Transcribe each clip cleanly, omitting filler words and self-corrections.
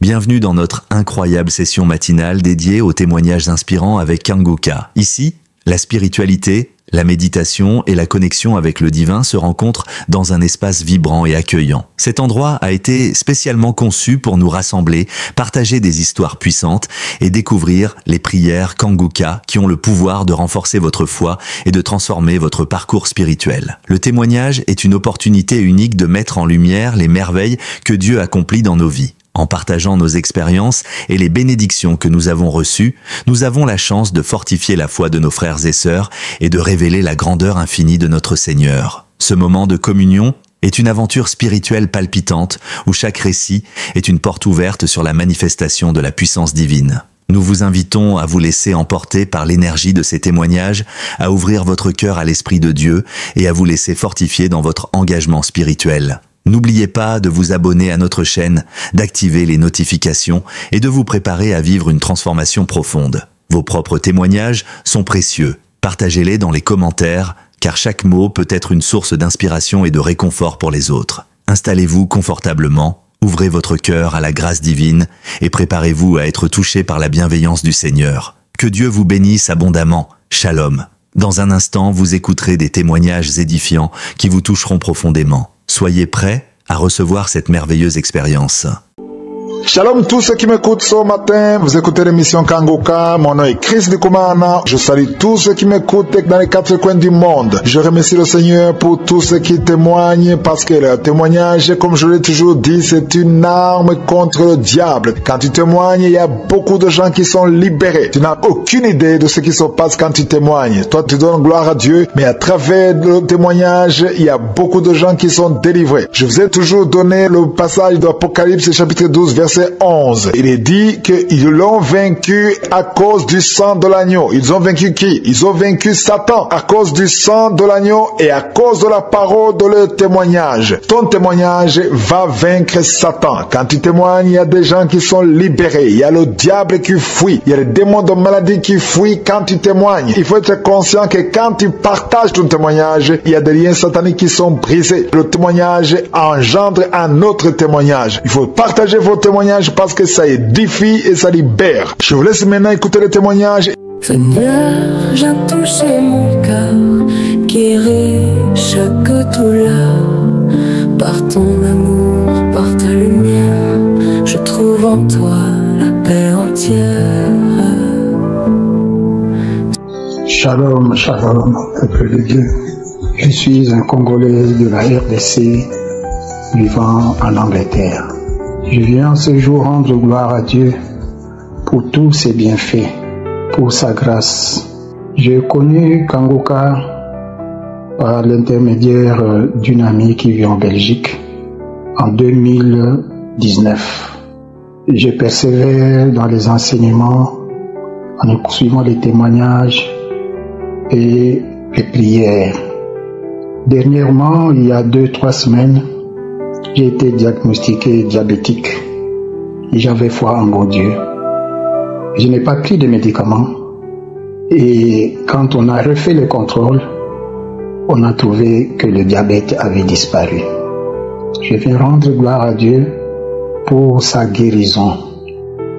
Bienvenue dans notre incroyable session matinale dédiée aux témoignages inspirants avec Kanguka. Ici, la spiritualité, la méditation et la connexion avec le divin se rencontrent dans un espace vibrant et accueillant. Cet endroit a été spécialement conçu pour nous rassembler, partager des histoires puissantes et découvrir les prières Kanguka qui ont le pouvoir de renforcer votre foi et de transformer votre parcours spirituel. Le témoignage est une opportunité unique de mettre en lumière les merveilles que Dieu accomplit dans nos vies. En partageant nos expériences et les bénédictions que nous avons reçues, nous avons la chance de fortifier la foi de nos frères et sœurs et de révéler la grandeur infinie de notre Seigneur. Ce moment de communion est une aventure spirituelle palpitante où chaque récit est une porte ouverte sur la manifestation de la puissance divine. Nous vous invitons à vous laisser emporter par l'énergie de ces témoignages, à ouvrir votre cœur à l'Esprit de Dieu et à vous laisser fortifier dans votre engagement spirituel. N'oubliez pas de vous abonner à notre chaîne, d'activer les notifications et de vous préparer à vivre une transformation profonde. Vos propres témoignages sont précieux. Partagez-les dans les commentaires, car chaque mot peut être une source d'inspiration et de réconfort pour les autres. Installez-vous confortablement, ouvrez votre cœur à la grâce divine et préparez-vous à être touché par la bienveillance du Seigneur. Que Dieu vous bénisse abondamment. Shalom. Dans un instant, vous écouterez des témoignages édifiants qui vous toucheront profondément. Soyez prêts à recevoir cette merveilleuse expérience. Shalom tous ceux qui m'écoutent ce matin, vous écoutez l'émission Kanguka, mon nom est Chris Ndikumana, je salue tous ceux qui m'écoutent dans les quatre coins du monde. Je remercie le Seigneur pour tous ceux qui témoignent parce que le témoignage, comme je l'ai toujours dit, c'est une arme contre le diable. Quand tu témoignes, il y a beaucoup de gens qui sont libérés. Tu n'as aucune idée de ce qui se passe quand tu témoignes. Toi, tu donnes gloire à Dieu, mais à travers le témoignage, il y a beaucoup de gens qui sont délivrés. Je vous ai toujours donné le passage de l'Apocalypse chapitre 12, verset 11. Il est dit qu'ils l'ont vaincu à cause du sang de l'agneau. Ils ont vaincu qui? Ils ont vaincu Satan à cause du sang de l'agneau et à cause de la parole de leur témoignage. Ton témoignage va vaincre Satan. Quand tu témoignes, il y a des gens qui sont libérés. Il y a le diable qui fuit. Il y a les démons de maladie qui fuient quand tu témoignes. Il faut être conscient que quand tu partages ton témoignage, il y a des liens sataniques qui sont brisés. Le témoignage engendre un autre témoignage. Il faut partager vos témoignages parce que ça édifie et ça libère. Je vous laisse maintenant écouter les témoignages. Seigneur, viens toucher mon cœur, guérir chaque douleur. Par ton amour, par ta lumière, je trouve en toi la paix entière. Shalom, shalom, peuple de Dieu. Je suis un Congolais de la RDC vivant en Angleterre. Je viens ce jour rendre gloire à Dieu pour tous ses bienfaits, pour sa grâce. J'ai connu Kanguka par l'intermédiaire d'une amie qui vit en Belgique en 2019. Je persévère dans les enseignements en suivant les témoignages et les prières. Dernièrement, il y a 2-3 semaines, j'ai été diagnostiqué diabétique et j'avais foi en mon Dieu. Je n'ai pas pris de médicaments et quand on a refait le contrôle, on a trouvé que le diabète avait disparu. Je viens rendre gloire à Dieu pour sa guérison.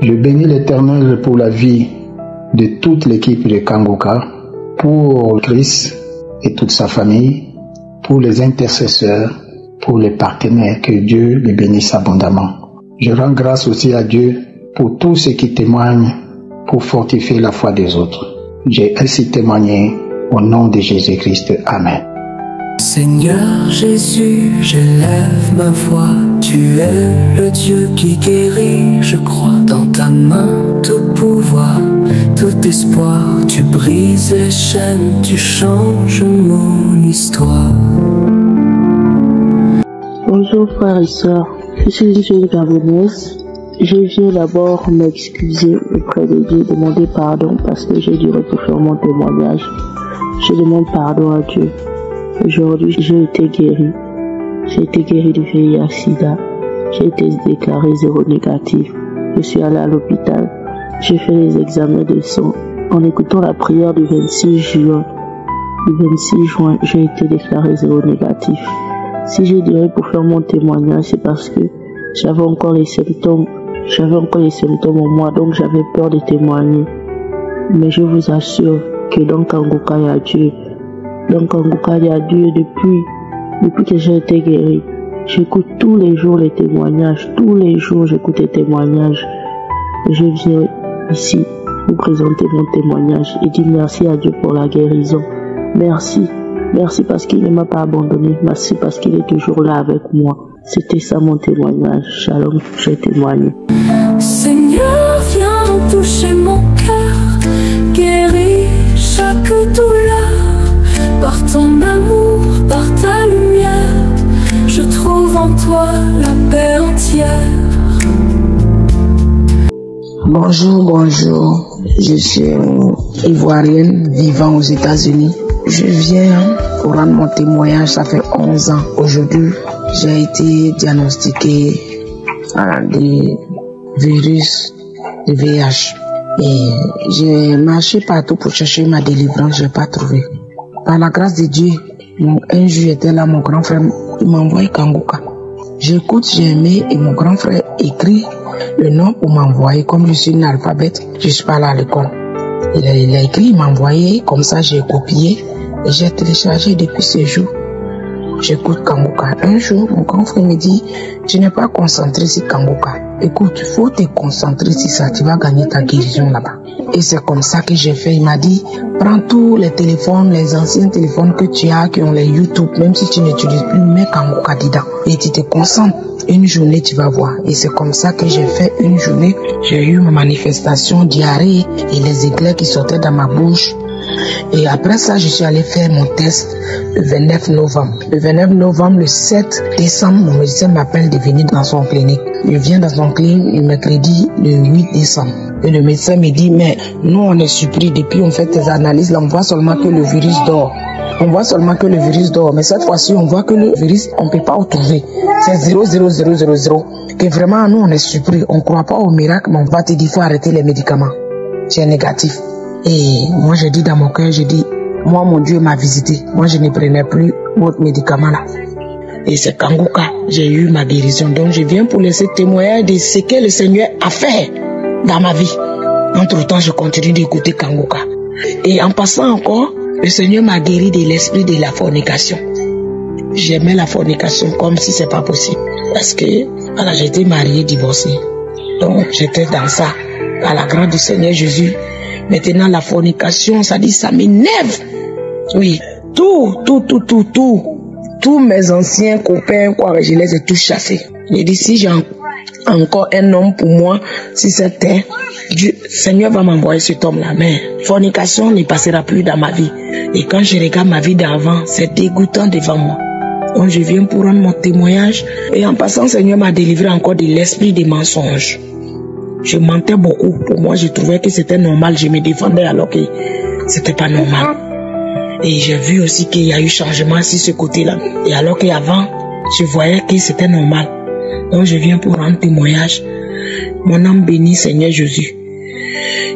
Je bénis l'Éternel pour la vie de toute l'équipe de Kanguka, pour Chris et toute sa famille, pour les intercesseurs, pour les partenaires, que Dieu les bénisse abondamment. Je rends grâce aussi à Dieu pour tous ceux qui témoignent pour fortifier la foi des autres. J'ai ainsi témoigné au nom de Jésus-Christ. Amen. Seigneur Jésus, j'élève ma voix. Tu es le Dieu qui guérit. Je crois dans ta main tout pouvoir, tout espoir. Tu brises les chaînes, tu changes mon histoire. Bonjour frères et sœurs, je suis une jeune Gabonaise. Je viens d'abord m'excuser auprès de Dieu, demander pardon parce que j'ai duré pour faire mon témoignage. Je demande pardon à Dieu. Aujourd'hui, j'ai été guéri. J'ai été guéri du VIH/SIDA. J'ai été déclaré zéro négatif. Je suis allé à l'hôpital. J'ai fait les examens de sang. En écoutant la prière du 26 juin, j'ai été déclaré zéro négatif. Si j'ai duré pour faire mon témoignage, c'est parce que j'avais encore les symptômes J'avais encore des symptômes en moi, donc j'avais peur de témoigner. Mais je vous assure que dans Kangoka, il y a Dieu. Dans Kangoka, il y a Dieu depuis que j'ai été guéri. J'écoute tous les jours les témoignages. Tous les jours, j'écoute les témoignages. Je viens ici vous présenter mon témoignage et dire merci à Dieu pour la guérison. Merci. Merci parce qu'il ne m'a pas abandonné. Merci parce qu'il est toujours là avec moi. C'était ça mon témoignage. Shalom, j'ai témoigné. Seigneur, viens toucher mon cœur, guéris chaque douleur. Par ton amour, par ta lumière, je trouve en toi la paix entière. Bonjour, je suis ivoirienne vivant aux États-Unis. Je viens pour rendre mon témoignage, ça fait 11 ans. Aujourd'hui, j'ai été diagnostiqué des virus de VIH. Et j'ai marché partout pour chercher ma délivrance, je n'ai pas trouvé. Par la grâce de Dieu, un jour j'étais là, mon grand frère, il m'a envoyé Kangoka. J'écoute, j'ai aimé et mon grand frère écrit le nom pour m'envoyer. Comme je suis une alphabète, je suis pas là à l'école. Il a écrit, il m'a envoyé, comme ça j'ai copié et j'ai téléchargé depuis ce jour. J'écoute Kangoka. Un jour, mon grand frère me dit, tu n'es pas concentré sur Kangoka. Écoute, il faut te concentrer sur ça, tu vas gagner ta guérison là-bas. Et c'est comme ça que j'ai fait. Il m'a dit, prends tous les téléphones, les anciens téléphones que tu as, qui ont les YouTube, même si tu n'utilises plus, mets Kangoka dedans. Et tu te concentres. Une journée, tu vas voir. Et c'est comme ça que j'ai fait une journée. J'ai eu ma manifestation, diarrhée et les éclairs qui sortaient dans ma bouche. Et après ça, je suis allé faire mon test le 29 novembre. Le 29 novembre, le 7 décembre, mon médecin m'appelle de venir dans son clinique. Je viens dans son clinique le mercredi, le 8 décembre. Et le médecin me dit, mais nous, on est surpris. Depuis on fait tes analyses, là, on voit seulement que le virus dort. On voit seulement que le virus dort. Mais cette fois-ci, on voit que le virus, on ne peut pas le trouver. C'est 00000. Que vraiment, nous, on est surpris. On ne croit pas au miracle, mais on va te dire, il faut arrêter les médicaments. C'est négatif. Et moi, je dis dans mon cœur, je dis, moi, mon Dieu m'a visité. Moi, je ne prenais plus votre médicament là. Et c'est Kangoka, j'ai eu ma guérison. Donc, je viens pour laisser témoigner de ce que le Seigneur a fait dans ma vie. Entre-temps, je continue d'écouter Kangoka. Et en passant encore, le Seigneur m'a guéri de l'esprit de la fornication. J'aimais la fornication comme si c'est pas possible. Parce que, voilà, j'étais mariée, divorcée. Donc, j'étais dans ça. À la grâce du Seigneur Jésus. Maintenant, la fornication, ça dit, ça m'énerve. Oui, tous mes anciens copains, quoi, je les ai tous chassés. J'ai dit, si j'ai encore un homme pour moi, si c'était Dieu, Seigneur va m'envoyer cet homme-là. Mais fornication ne passera plus dans ma vie. Et quand je regarde ma vie d'avant, c'est dégoûtant devant moi. Donc, je viens pour rendre mon témoignage. Et en passant, Seigneur m'a délivré encore de l'esprit des mensonges. Je mentais beaucoup. Pour moi, je trouvais que c'était normal. Je me défendais alors que c'était pas normal. Et j'ai vu aussi qu'il y a eu changement sur ce côté-là. Et alors qu'avant, je voyais que c'était normal. Donc, je viens pour rendre témoignage. Mon âme bénit, Seigneur Jésus.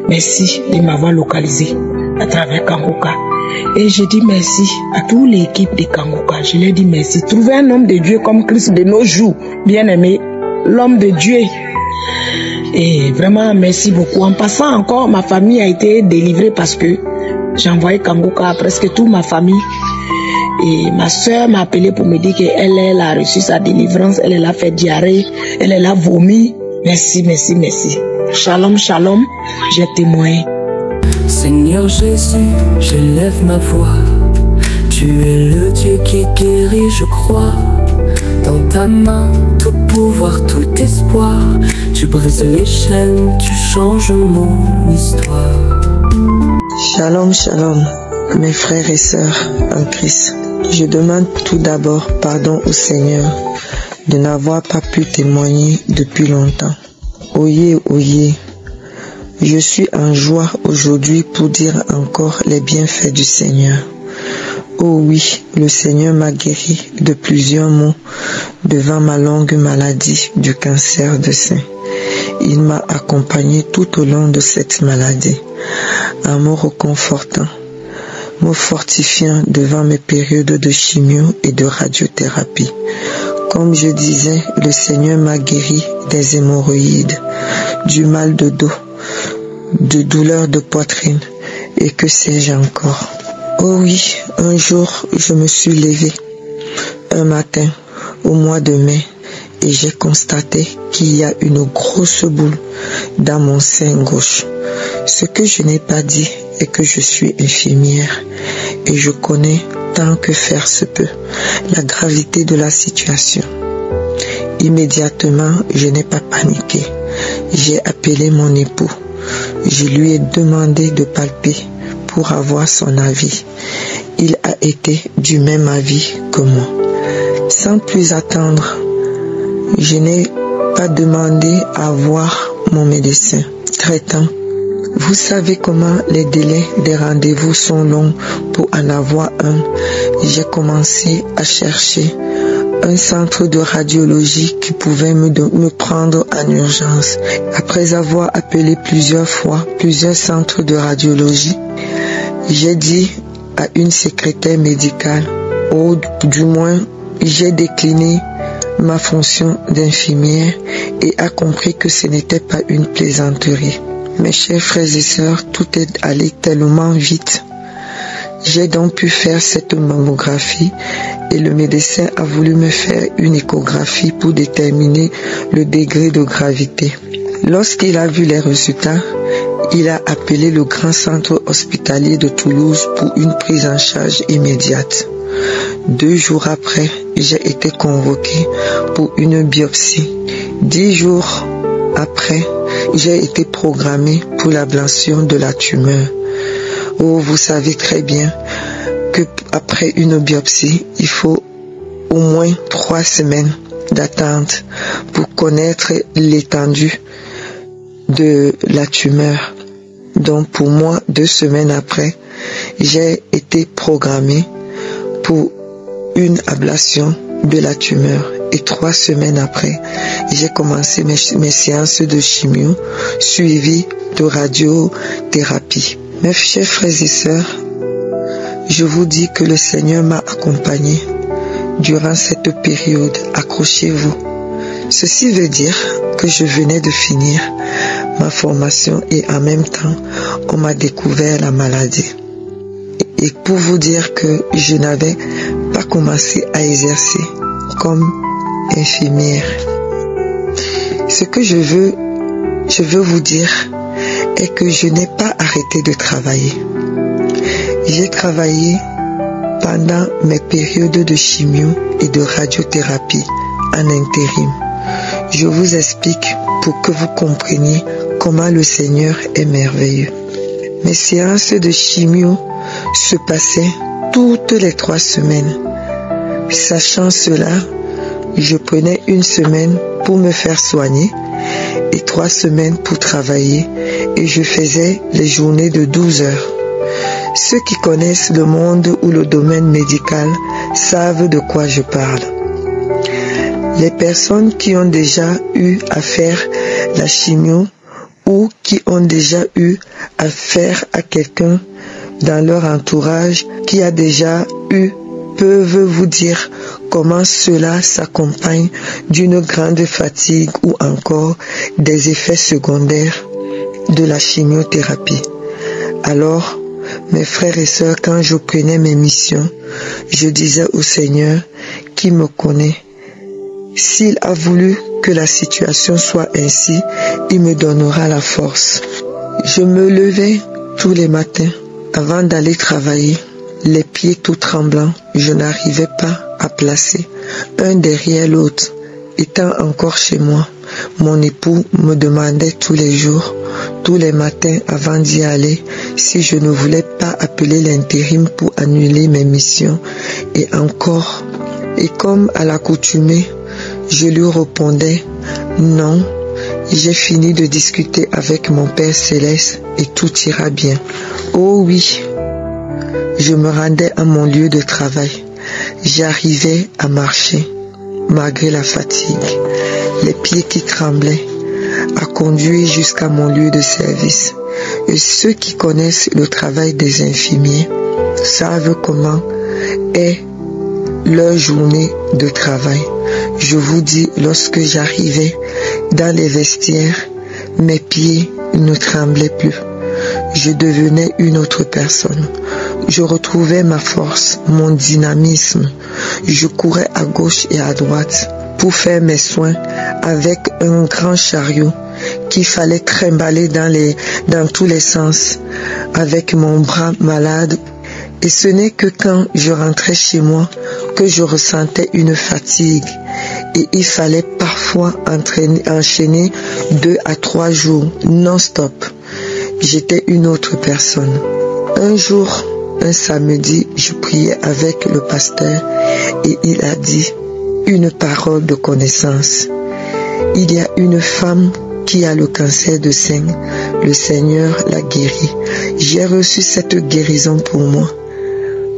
Merci de m'avoir localisé à travers Kangoka. Et je dis merci à toute l'équipe de Kangoka. Je leur dis merci. Trouver un homme de Dieu comme Christ de nos jours, bien aimé, l'homme de Dieu. Et vraiment, merci beaucoup. En passant encore, ma famille a été délivrée parce que j'ai envoyé Kangoka à presque toute ma famille. Et ma soeur m'a appelé pour me dire qu'elle a reçu sa délivrance, elle a fait diarrhée, elle a vomi. Merci, merci, merci. Shalom, shalom, j'ai témoigné. Seigneur Jésus, je lève ma voix. Tu es le Dieu qui guérit, je crois. Dans ta main, tout pouvoir, tout espoir. Tu brises les chaînes, tu changes mon histoire. Shalom, shalom, mes frères et sœurs en Christ. Je demande tout d'abord pardon au Seigneur de n'avoir pas pu témoigner depuis longtemps. Oyez, oyez, je suis en joie aujourd'hui pour dire encore les bienfaits du Seigneur. Oh oui, le Seigneur m'a guéri de plusieurs maux devant ma longue maladie du cancer de sein. Il m'a accompagné tout au long de cette maladie, un mot réconfortant, me fortifiant devant mes périodes de chimio et de radiothérapie. Comme je disais, le Seigneur m'a guéri des hémorroïdes, du mal de dos, de douleur de poitrine et que sais-je encore. Oh oui, un jour je me suis levée, un matin au mois de mai, et j'ai constaté qu'il y a une grosse boule dans mon sein gauche. Ce que je n'ai pas dit est que je suis infirmière et je connais tant que faire se peut la gravité de la situation. Immédiatement, je n'ai pas paniqué. J'ai appelé mon époux. Je lui ai demandé de palper pour avoir son avis. Il a été du même avis que moi. Sans plus attendre, je n'ai pas demandé à voir mon médecin traitant. Vous savez comment les délais des rendez-vous sont longs pour en avoir un. J'ai commencé à chercher un centre de radiologie qui pouvait me prendre en urgence. Après avoir appelé plusieurs fois plusieurs centres de radiologie, j'ai dit à une secrétaire médicale, ou du moins j'ai décliné ma fonction d'infirmière et a compris que ce n'était pas une plaisanterie. Mes chers frères et sœurs, tout est allé tellement vite. J'ai donc pu faire cette mammographie et le médecin a voulu me faire une échographie pour déterminer le degré de gravité. Lorsqu'il a vu les résultats, il a appelé le grand centre hospitalier de Toulouse pour une prise en charge immédiate. 2 jours après, j'ai été convoqué pour une biopsie. 10 jours après, j'ai été programmé pour l'ablation de la tumeur. Oh, vous savez très bien que après une biopsie, il faut au moins 3 semaines d'attente pour connaître l'étendue de la tumeur. Donc pour moi, 2 semaines après, j'ai été programmé pour une ablation de la tumeur. Et 3 semaines après, j'ai commencé mes séances de chimio suivies de radiothérapie. Mes chers frères et sœurs, je vous dis que le Seigneur m'a accompagné durant cette période. Accrochez-vous. Ceci veut dire que je venais de finir ma formation et en même temps, on m'a découvert la maladie. Et pour vous dire que je n'avais pas commencé à exercer comme infirmière. Ce que je veux vous dire est que je n'ai pas arrêté de travailler. J'ai travaillé pendant mes périodes de chimio et de radiothérapie en intérim. Je vous explique pour que vous compreniez comment le Seigneur est merveilleux. Mes séances de chimio se passaient toutes les 3 semaines. Sachant cela, je prenais 1 semaine pour me faire soigner et 3 semaines pour travailler et je faisais les journées de 12 heures. Ceux qui connaissent le monde ou le domaine médical savent de quoi je parle. Les personnes qui ont déjà eu à faire la chimio ou qui ont déjà eu affaire à quelqu'un dans leur entourage qui a déjà eu peuvent vous dire comment cela s'accompagne d'une grande fatigue ou encore des effets secondaires de la chimiothérapie. Alors, mes frères et sœurs, quand je prenais mes missions, je disais au Seigneur qui me connaît, s'il a voulu que la situation soit ainsi, il me donnera la force. Je me levais tous les matins avant d'aller travailler, les pieds tout tremblants, je n'arrivais pas à placer un derrière l'autre. Étant encore chez moi, mon époux me demandait tous les jours, tous les matins avant d'y aller, si je ne voulais pas appeler l'intérim pour annuler mes missions. Et encore, et comme à l'accoutumée, je lui répondais, non, j'ai fini de discuter avec mon Père Céleste et tout ira bien. Oh oui, je me rendais à mon lieu de travail. J'arrivais à marcher, malgré la fatigue, les pieds qui tremblaient, à conduire jusqu'à mon lieu de service. Et ceux qui connaissent le travail des infirmiers savent comment est leur journée de travail. Je vous dis, lorsque j'arrivais dans les vestiaires, Mes pieds ne tremblaient plus. Je devenais une autre personne. Je retrouvais ma force, mon dynamisme. Je courais à gauche et à droite pour faire mes soins avec un grand chariot qu'il fallait trimballer dans tous les sens avec mon bras malade. Et ce n'est que quand je rentrais chez moi que je ressentais une fatigue. Et il fallait parfois enchaîner 2 à 3 jours non-stop. J'étais une autre personne. Un jour, un samedi, je priais avec le pasteur et il a dit une parole de connaissance. Il y a une femme qui a le cancer de sein. Le Seigneur l'a guérie. J'ai reçu cette guérison pour moi.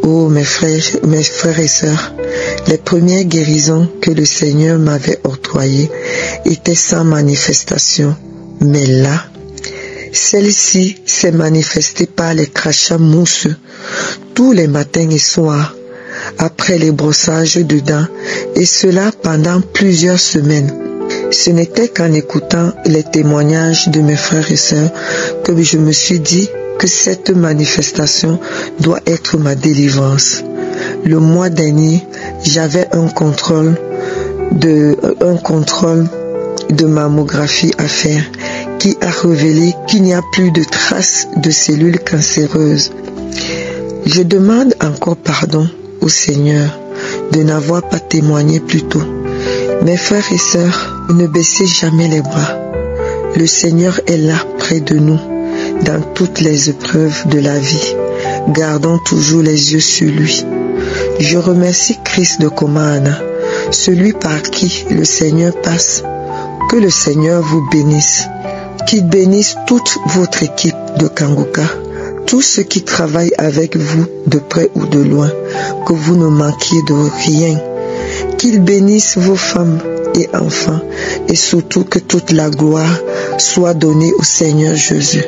Oh mes frères et sœurs, les premières guérisons que le Seigneur m'avait octroyées étaient sans manifestation. Mais là, celle-ci s'est manifestée par les crachats mousseux tous les matins et soirs après les brossages de dents, et cela pendant plusieurs semaines. Ce n'était qu'en écoutant les témoignages de mes frères et sœurs que je me suis dit que cette manifestation doit être ma délivrance. Le mois dernier, j'avais un contrôle de mammographie à faire qui a révélé qu'il n'y a plus de traces de cellules cancéreuses. Je demande encore pardon au Seigneur de n'avoir pas témoigné plus tôt. Mes frères et sœurs, ne baissez jamais les bras. Le Seigneur est là près de nous dans toutes les épreuves de la vie. Gardons toujours les yeux sur lui. Je remercie Christ de Komana, celui par qui le Seigneur passe. Que le Seigneur vous bénisse. Qu'il bénisse toute votre équipe de Kangoka, tous ceux qui travaillent avec vous de près ou de loin, que vous ne manquiez de rien. Qu'il bénisse vos femmes et enfants, et surtout que toute la gloire soit donnée au Seigneur Jésus.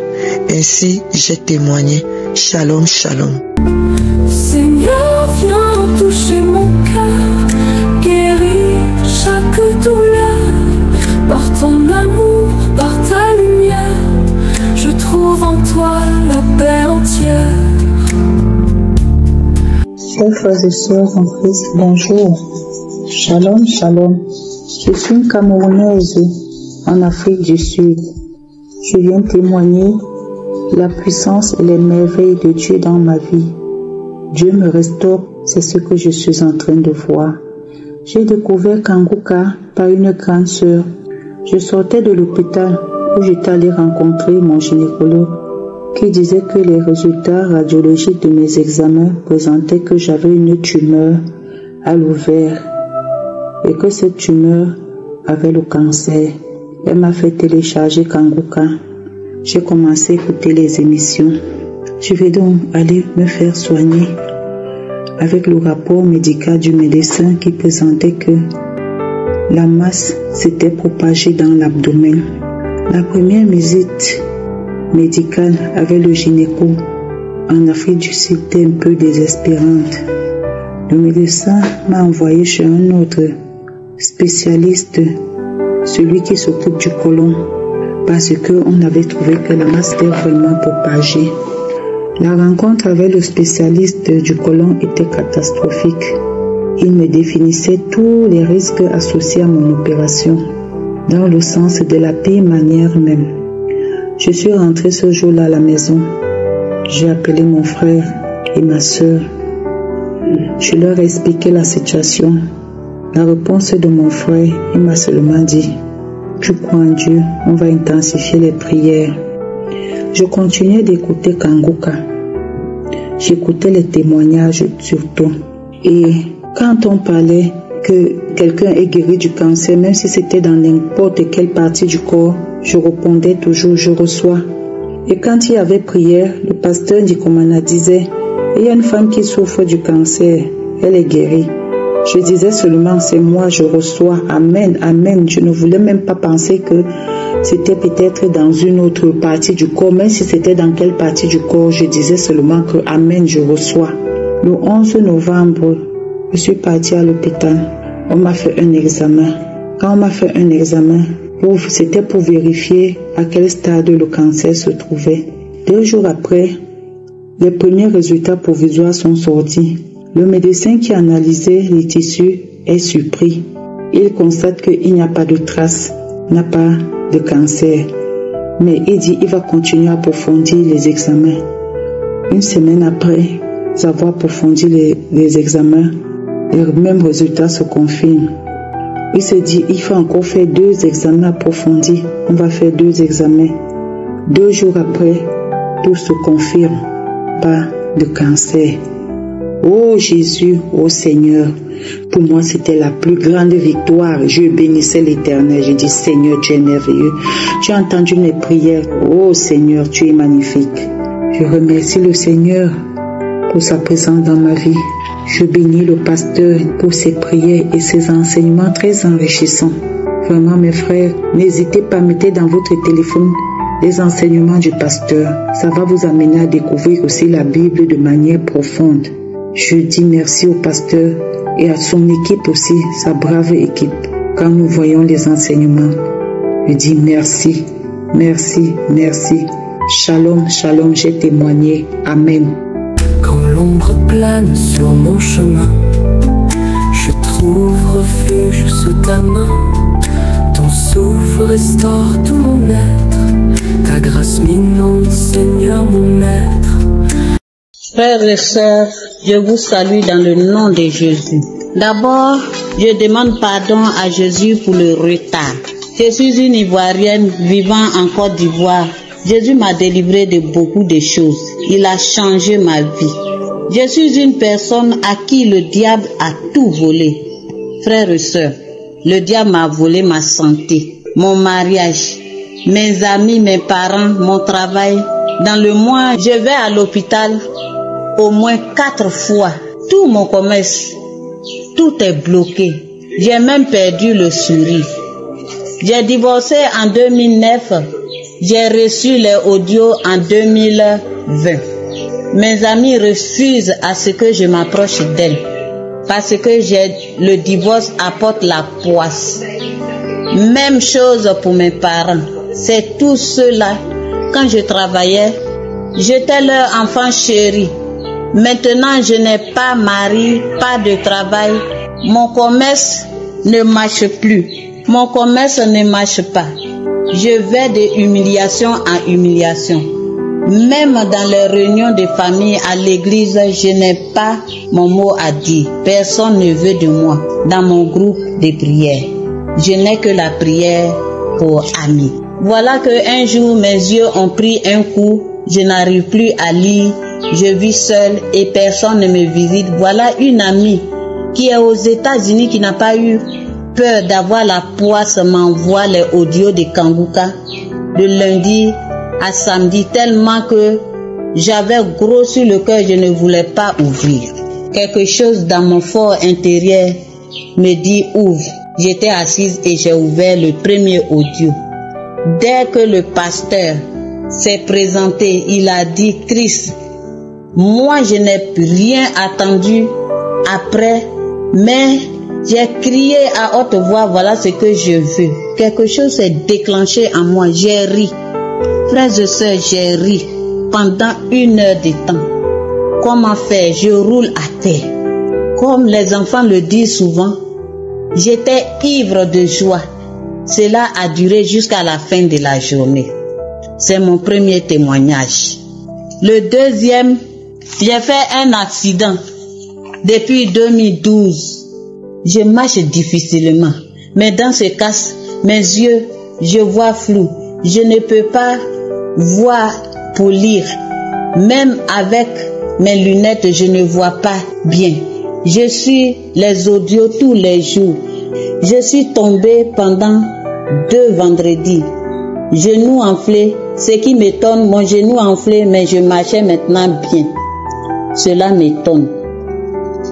Ainsi j'ai témoigné. Shalom, shalom. Seigneur, viens toucher mon cœur, guéris chaque douleur, par ton amour, par ta lumière, je trouve en toi la paix entière. Chers frères et sœurs en Christ, bonjour. Shalom, shalom. Je suis une Camerounaise en Afrique du Sud. Je viens témoigner la puissance et les merveilles de Dieu dans ma vie. Dieu me restaure, c'est ce que je suis en train de voir. J'ai découvert Kangoka par une grande sœur. Je sortais de l'hôpital où j'étais allée rencontrer mon gynécologue qui disait que les résultats radiologiques de mes examens présentaient que j'avais une tumeur à l'ovaire et que cette tumeur avait le cancer. Elle m'a fait télécharger Kangoka. J'ai commencé à écouter les émissions. Je vais donc aller me faire soigner avec le rapport médical du médecin qui présentait que la masse s'était propagée dans l'abdomen. La première visite médicale avec le gynéco en Afrique du Sud était un peu désespérante. Le médecin m'a envoyé chez un autre spécialiste, celui qui s'occupe du côlon, parce qu'on avait trouvé que la masse était vraiment propagée. La rencontre avec le spécialiste du côlon était catastrophique. Il me définissait tous les risques associés à mon opération, dans le sens de la pire manière même. Je suis rentrée ce jour-là à la maison. J'ai appelé mon frère et ma soeur. Je leur ai expliqué la situation. La réponse de mon frère, il m'a seulement dit « Tu crois en Dieu, on va intensifier les prières. » Je continuais d'écouter Kangoka. J'écoutais les témoignages surtout. Et quand on parlait que quelqu'un est guéri du cancer, même si c'était dans n'importe quelle partie du corps, je répondais toujours « Je reçois ». Et quand il y avait prière, le pasteur Ndikomana disait « Il y a une femme qui souffre du cancer, elle est guérie ». Je disais seulement « C'est moi, je reçois, amen, amen ». Je ne voulais même pas penser que c'était peut-être dans une autre partie du corps. Même si c'était dans quelle partie du corps, je disais seulement que amen, je reçois. Le 11 novembre, je suis partie à l'hôpital. On m'a fait un examen. Quand on m'a fait un examen, C'était pour vérifier à quel stade le cancer se trouvait. 2 jours après, les premiers résultats provisoires sont sortis. Le médecin qui a analysé les tissus est surpris. Il constate qu'il n'y a pas de traces, il n'y a pas de cancer. Mais il dit qu'il va continuer à approfondir les examens. 1 semaine après avoir approfondi les examens, les mêmes résultats se confirment. Il se dit qu'il faut encore faire 2 examens approfondis. On va faire 2 examens. 2 jours après, tout se confirme. Pas de cancer. Oh Jésus, oh Seigneur, pour moi c'était la plus grande victoire. Je bénissais l'Éternel. Je dis Seigneur, tu es merveilleux. Tu as entendu mes prières. Oh Seigneur, tu es magnifique. Je remercie le Seigneur pour sa présence dans ma vie. Je bénis le pasteur pour ses prières et ses enseignements très enrichissants. Vraiment mes frères, n'hésitez pas à mettre dans votre téléphone les enseignements du pasteur. Ça va vous amener à découvrir aussi la Bible de manière profonde. Je dis merci au pasteur et à son équipe aussi, sa brave équipe. Quand nous voyons les enseignements, je dis merci, merci, merci. Shalom, shalom, j'ai témoigné. Amen. Quand l'ombre plane sur mon chemin, je trouve refuge sous ta main. Ton souffle restaure tout mon être. Ta grâce m'inonde, Seigneur mon maître. Frères et sœurs, je vous salue dans le nom de Jésus. D'abord, je demande pardon à Jésus pour le retard. Je suis une Ivoirienne vivant en Côte d'Ivoire. Jésus m'a délivré de beaucoup de choses. Il a changé ma vie. Je suis une personne à qui le diable a tout volé. Frères et sœurs, le diable m'a volé ma santé, mon mariage, mes amis, mes parents, mon travail. Dans le mois, je vais à l'hôpital au moins 4 fois. Tout mon commerce, tout est bloqué. J'ai même perdu le sourire. J'ai divorcé en 2009. J'ai reçu les audios en 2020. Mes amis refusent à ce que je m'approche d'elles parce que le divorce apporte la poisse. Même chose pour mes parents. C'est tout cela. Quand je travaillais, j'étais leur enfant chéri. Maintenant, je n'ai pas mari, pas de travail. Mon commerce ne marche plus. Mon commerce ne marche pas. Je vais de humiliation en humiliation. Même dans les réunions de famille à l'église, je n'ai pas mon mot à dire. Personne ne veut de moi dans mon groupe de prière. Je n'ai que la prière pour amis. Voilà qu'un jour, mes yeux ont pris un coup. Je n'arrive plus à lire. Je vis seule et personne ne me visite. Voilà une amie qui est aux États-Unis, qui n'a pas eu peur d'avoir la poisse, m'envoie les audios de Kanguka de lundi à samedi, tellement que j'avais gros sur le cœur, je ne voulais pas ouvrir. Quelque chose dans mon fort intérieur me dit ouvre. J'étais assise et j'ai ouvert le premier audio. Dès que le pasteur s'est présenté, il a dit Christ, moi je n'ai rien attendu après, mais j'ai crié à haute voix, voilà ce que je veux. Quelque chose s'est déclenché en moi, j'ai ri. Frères et sœurs, j'ai ri pendant 1 heure de temps. Comment faire? Je roule à terre. Comme les enfants le disent souvent, j'étais ivre de joie. Cela a duré jusqu'à la fin de la journée. C'est mon premier témoignage. Le deuxième, j'ai fait un accident depuis 2012. Je marche difficilement, mais dans ce cas, mes yeux, je vois flou. Je ne peux pas voir pour lire. Même avec mes lunettes, je ne vois pas bien. Je suis les audios tous les jours. Je suis tombée pendant 2 vendredis. Genou enflé, ce qui m'étonne, mon genou enflé, mais je marchais maintenant bien. Cela m'étonne.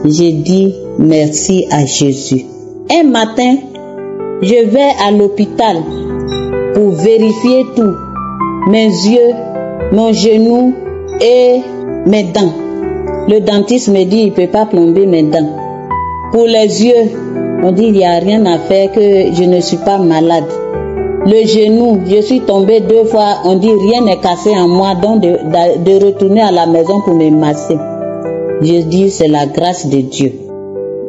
J'ai dit merci à Jésus. Un matin, je vais à l'hôpital pour vérifier tout. Mes yeux, mon genou et mes dents. Le dentiste me dit il ne peut pas plomber mes dents. Pour les yeux, on dit il n'y a rien à faire, que je ne suis pas malade. le genou, je suis tombée 2 fois. On dit rien n'est cassé en moi, donc de retourner à la maison pour me masser. Je dis c'est la grâce de Dieu.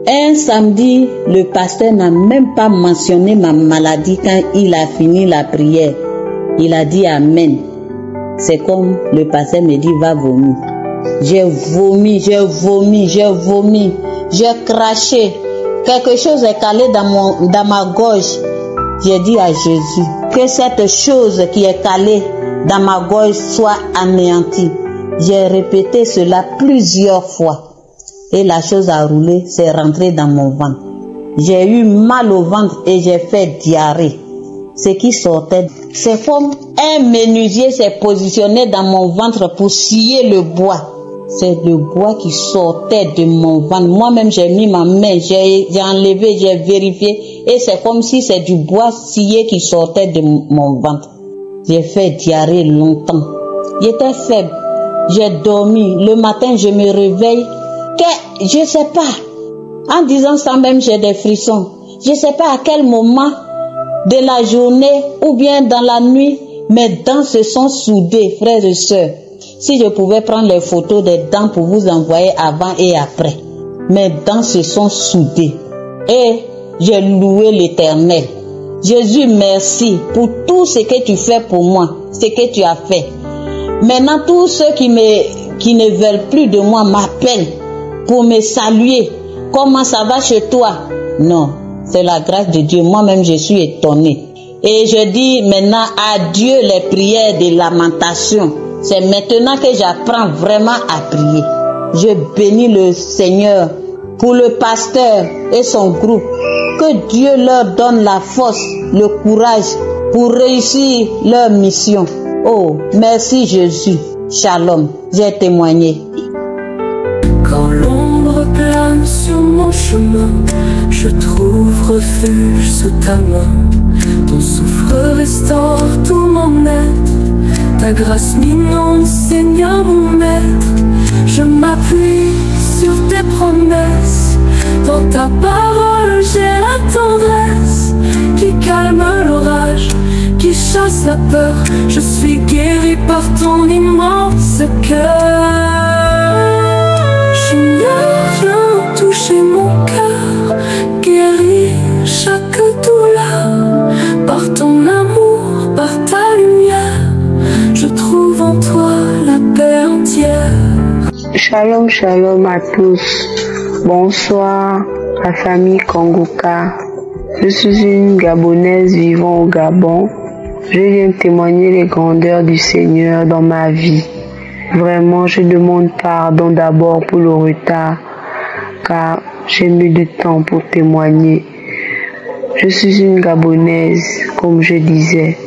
Un samedi, le pasteur n'a même pas mentionné ma maladie quand il a fini la prière. Il a dit Amen. C'est comme le pasteur me dit va vomir. J'ai vomi, j'ai craché. Quelque chose est calé dans ma gorge. J'ai dit à Jésus que cette chose qui est calée dans ma gorge soit anéantie. J'ai répété cela plusieurs fois. Et la chose a roulé, c'est rentré dans mon ventre. J'ai eu mal au ventre et j'ai fait diarrhée. Ce qui sortait, c'est comme un menuisier s'est positionné dans mon ventre pour scier le bois. C'est le bois qui sortait de mon ventre. Moi-même, j'ai mis ma main, j'ai enlevé, j'ai vérifié. Et c'est comme si c'est du bois scié qui sortait de mon ventre. J'ai fait diarrhée longtemps. J'étais faible. J'ai dormi. Le matin, je me réveille. Je ne sais pas. En disant ça même, j'ai des frissons. Je ne sais pas à quel moment de la journée ou bien dans la nuit, mes dents se sont soudées, frères et sœurs. Si je pouvais prendre les photos des dents pour vous envoyer avant et après. Mes dents se sont soudées. Et j'ai loué l'Éternel. Jésus, merci pour tout ce que tu fais pour moi, ce que tu as fait. Maintenant, tous ceux qui ne veulent plus de moi m'appellent pour me saluer. Comment ça va chez toi? Non, c'est la grâce de Dieu. Moi-même, je suis étonnée. Et je dis maintenant adieu les prières de lamentation. C'est maintenant que j'apprends vraiment à prier. Je bénis le Seigneur pour le pasteur et son groupe. Que Dieu leur donne la force, le courage pour réussir leur mission. Oh, merci Jésus. Shalom. J'ai témoigné. Quand l'ombre plane sur mon chemin, je trouve refuge sous ta main. Ton souffle restaure tout mon être. Ta grâce m'inonde, Seigneur mon maître. Je m'appuie sur tes promesses. Dans ta parole j'ai la tendresse qui calme l'orage, qui chasse la peur. Je suis guéri par ton immense cœur. Seigneur, viens toucher mon cœur, guérir chaque douleur. Par ton amour, par ta lumière, je trouve en toi la paix entière. Shalom, shalom à tous. Bonsoir, la famille Kangoka. Je suis une Gabonaise vivant au Gabon. Je viens témoigner les grandeurs du Seigneur dans ma vie. Vraiment, je demande pardon d'abord pour le retard, car j'ai mis du temps pour témoigner. Je suis une Gabonaise, comme je disais.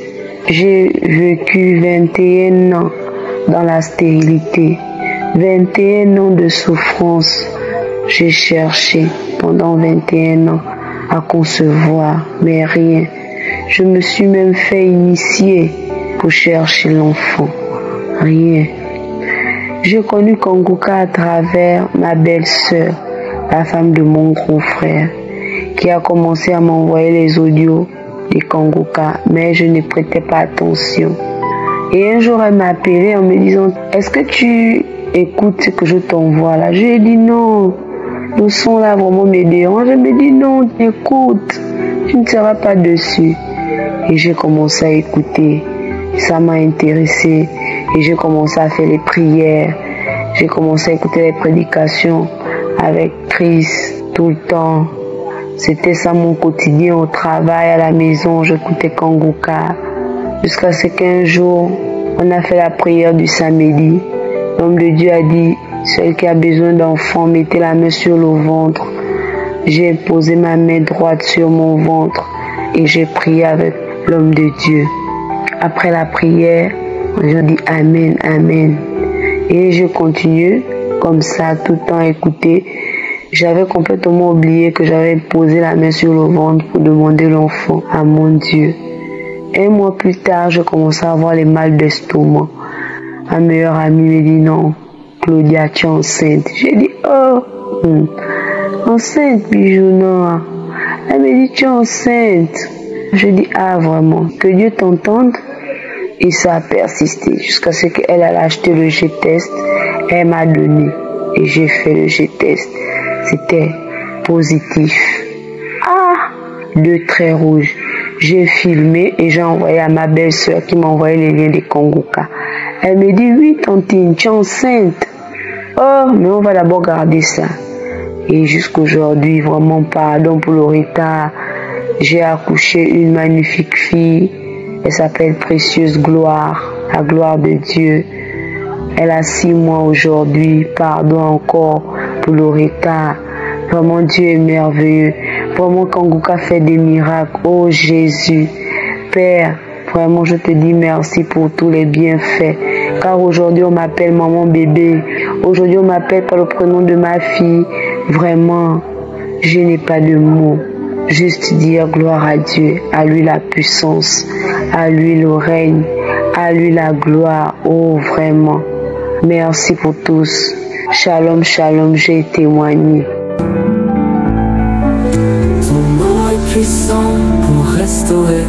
J'ai vécu 21 ans dans la stérilité, 21 ans de souffrance. J'ai cherché pendant 21 ans à concevoir, mais rien. Je me suis même fait initier pour chercher l'enfant. Rien. J'ai connu Kangoka à travers ma belle-sœur, la femme de mon grand frère, qui a commencé à m'envoyer les audios de Kangoka, mais je ne prêtais pas attention. Et un jour, elle m'a appelé en me disant « Est-ce que tu écoutes ce que je t'envoie là ?» Je lui ai dit « Non, le son là vraiment me dérange. » Elle me dit « Non, écoute, tu ne seras pas dessus. » Et j'ai commencé à écouter. Ça m'a intéressé. Et j'ai commencé à faire les prières. J'ai commencé à écouter les prédications avec Christ tout le temps. C'était ça mon quotidien au travail, à la maison. J'écoutais Kangoka. Jusqu'à ce qu'un jour, on a fait la prière du samedi. L'homme de Dieu a dit, celle qui a besoin d'enfant, mettez la main sur le ventre. J'ai posé ma main droite sur mon ventre et j'ai prié avec l'homme de Dieu. Après la prière, je dis Amen, Amen. Et je continue comme ça, tout le temps à écouter. J'avais complètement oublié que j'avais posé la main sur le ventre pour demander l'enfant à mon Dieu. Un mois plus tard, je commençais à avoir les mal d'estomac. Un meilleur ami me dit non, Claudia, tu es enceinte. J'ai dit oh, enceinte, bijou, non. Elle me dit tu es enceinte. Je dis, ah vraiment, que Dieu t'entende. Et ça a persisté jusqu'à ce qu'elle a acheté le G-test. Elle m'a donné et j'ai fait le G-test. C'était positif. Ah, 2 traits rouges. J'ai filmé et j'ai envoyé à ma belle-sœur qui m'a envoyé les liens de Kanguka. Elle me dit, oui, tantine, tu es enceinte. Oh, mais on va d'abord garder ça. Et jusqu'aujourd'hui, vraiment, pardon pour le retard. J'ai accouché une magnifique fille. Elle s'appelle Précieuse Gloire, la gloire de Dieu. Elle a 6 mois aujourd'hui. Pardon encore pour le retard. Vraiment, Dieu est merveilleux. Vraiment, Kanguka fait des miracles. Oh Jésus, Père, vraiment, je te dis merci pour tous les bienfaits. Car aujourd'hui, on m'appelle maman bébé. Aujourd'hui, on m'appelle par le prénom de ma fille. Vraiment, je n'ai pas de mots. Juste dire gloire à Dieu, à lui la puissance, à lui le règne, à lui la gloire. Oh, vraiment. Merci pour tous. Shalom, shalom, j'ai témoigné. Ton mot est puissant pour restaurer.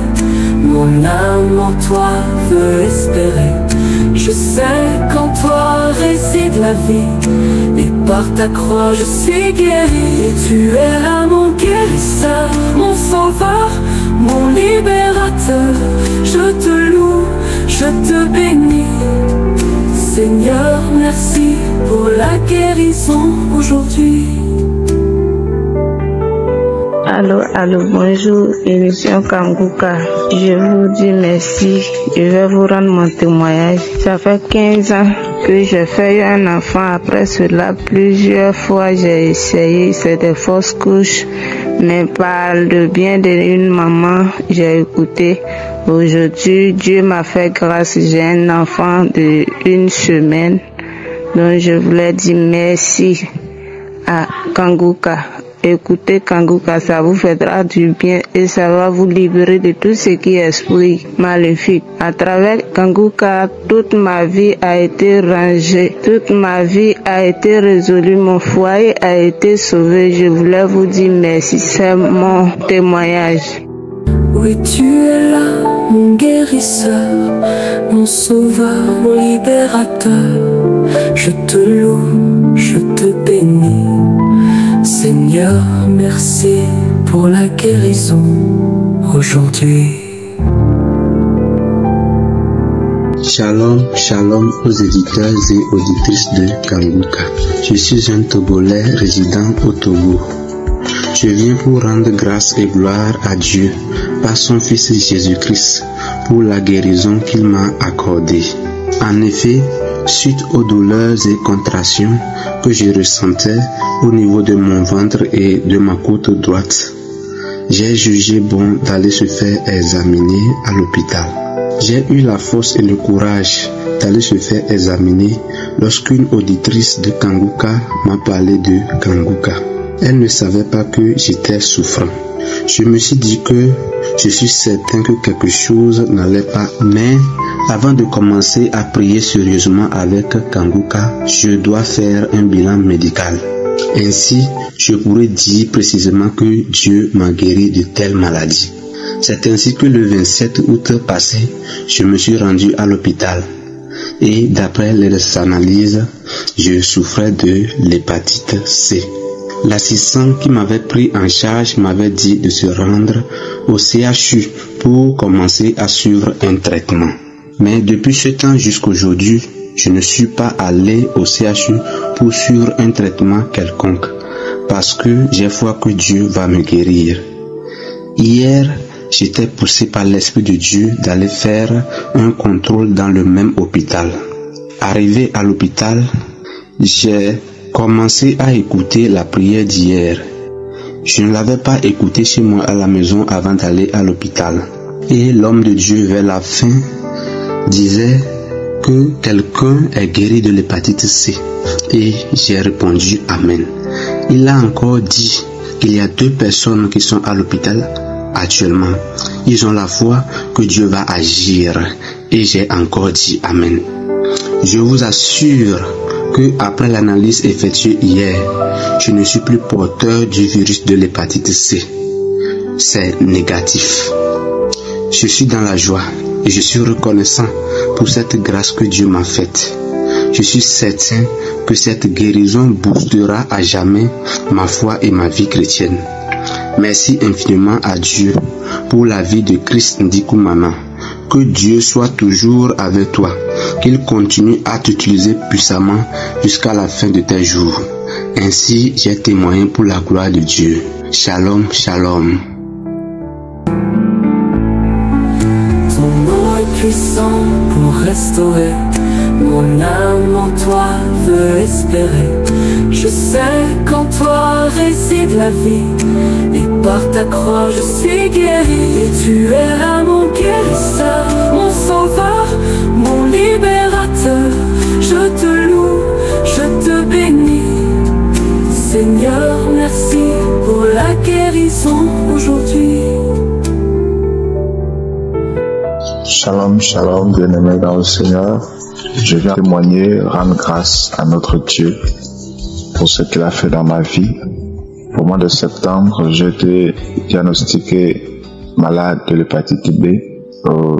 Mon âme en toi veut espérer. Je sais qu'en toi réside la vie. Et par ta croix je suis guéri. Et tu es là mon guérisseur, mon sauveur, mon libérateur. Je te loue, je te bénis. Seigneur, merci pour la guérison aujourd'hui. Allô, bonjour, émission Kanguka. Je vous dis merci. Je vais vous rendre mon témoignage. Ça fait 15 ans que j'ai fait un enfant. Après cela, plusieurs fois, j'ai essayé. C'est des fausses couches. Mais par le bien d'une maman, j'ai écouté. Aujourd'hui, Dieu m'a fait grâce. J'ai un enfant de 1 semaine. Donc, je voulais dire merci à Kanguka. Écoutez Kanguka, ça vous fera du bien et ça va vous libérer de tout ce qui est esprit maléfique. À travers Kanguka, toute ma vie a été rangée, toute ma vie a été résolue, mon foyer a été sauvé. Je voulais vous dire merci, c'est mon témoignage. Oui, tu es là, mon guérisseur, mon sauveur, mon libérateur. Je te loue, je te bénis. Seigneur, merci pour la guérison aujourd'hui. Shalom, shalom aux éditeurs et auditrices de Kanguka. Je suis un Togolais résident au Togo. Je viens pour rendre grâce et gloire à Dieu par son Fils Jésus-Christ pour la guérison qu'il m'a accordée. En effet, suite aux douleurs et contractions que je ressentais au niveau de mon ventre et de ma côte droite, j'ai jugé bon d'aller se faire examiner à l'hôpital. J'ai eu la force et le courage d'aller se faire examiner lorsqu'une auditrice de Kanguka m'a parlé de Kanguka. Elle ne savait pas que j'étais souffrant. Je me suis dit que je suis certain que quelque chose n'allait pas, mais avant de commencer à prier sérieusement avec Kanguka, je dois faire un bilan médical. Ainsi, je pourrais dire précisément que Dieu m'a guéri de telle maladie. C'est ainsi que le 27 août passé, je me suis rendu à l'hôpital. Et d'après les analyses, je souffrais de l'hépatite C. L'assistant qui m'avait pris en charge m'avait dit de se rendre au CHU pour commencer à suivre un traitement. Mais depuis ce temps jusqu'aujourd'hui, je ne suis pas allé au CHU pour suivre un traitement quelconque, parce que j'ai foi que Dieu va me guérir. Hier, j'étais poussé par l'Esprit de Dieu d'aller faire un contrôle dans le même hôpital. Arrivé à l'hôpital, j'ai commencé à écouter la prière d'hier. Je ne l'avais pas écoutée chez moi à la maison avant d'aller à l'hôpital. Et l'homme de Dieu vers la fin disait que quelqu'un est guéri de l'hépatite C. Et j'ai répondu Amen. Il a encore dit qu'il y a 2 personnes qui sont à l'hôpital actuellement. Ils ont la foi que Dieu va agir. Et j'ai encore dit Amen. Je vous assure que après l'analyse effectuée hier, je ne suis plus porteur du virus de l'hépatite C. c'est négatif. Je suis dans la joie et je suis reconnaissant pour cette grâce que Dieu m'a faite. Je suis certain que cette guérison boostera à jamais ma foi et ma vie chrétienne. Merci infiniment à Dieu pour la vie de Chris Ndikumana. Que Dieu soit toujours avec toi, qu'il continue à t'utiliser puissamment jusqu'à la fin de tes jours. Ainsi, j'ai témoigné pour la gloire de Dieu. Shalom, shalom. Ton nom est puissant pour restaurer. Mon âme en toi veut espérer. Je sais qu'en toi réside la vie, et par ta croix je suis guéri. Et tu es là mon guérisseur, mon sauveur, mon libérateur. Je te loue, je te bénis. Seigneur, merci pour la guérison aujourd'hui. Shalom, shalom, bien-aimés dans le Seigneur. Je viens témoigner, rendre grâce à notre Dieu pour ce qu'il a fait dans ma vie. Au mois de septembre, j'ai été diagnostiqué malade de l'hépatite B au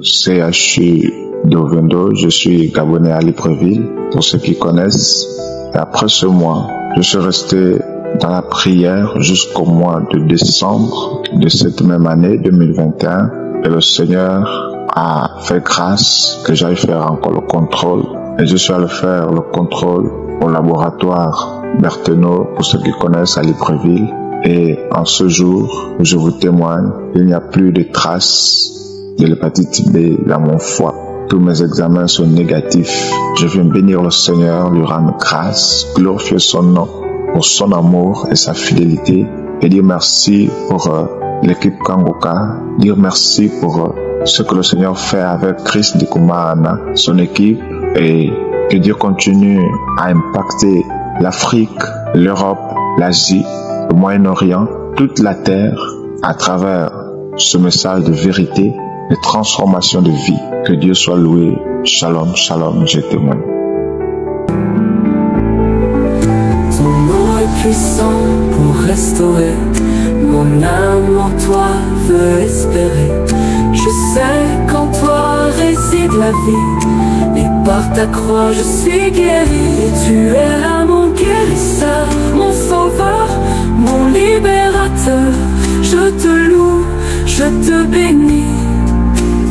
CHU d'Ovendo. Je suis Gabonais à Libreville, pour ceux qui connaissent. Et après ce mois, je suis resté dans la prière jusqu'au mois de décembre de cette même année 2021. Et le Seigneur a fait grâce que j'aille faire encore le contrôle. Et je suis allé faire le contrôle au laboratoire Berthenot, pour ceux qui connaissent, à Libreville. Et en ce jour, je vous témoigne, il n'y a plus de traces de l'hépatite B dans mon foie. Tous mes examens sont négatifs. Je viens bénir le Seigneur, lui rendre grâce, glorifier son nom pour son amour et sa fidélité. Et dire merci pour l'équipe Kangoka, dire merci pour ce que le Seigneur fait avec Chris Ndikumana, son équipe, et que Dieu continue à impacter l'Afrique, l'Europe, l'Asie, le Moyen-Orient, toute la terre à travers ce message de vérité, de transformation de vie. Que Dieu soit loué. Shalom, shalom, je témoigne. Ton nom est puissant pour restaurer. Mon âme en toi veut espérer. Je sais qu'en toi réside la vie, et par ta croix je suis guéri. Et tu es là mon guérisseur, mon sauveur, mon libérateur. Je te loue, je te bénis.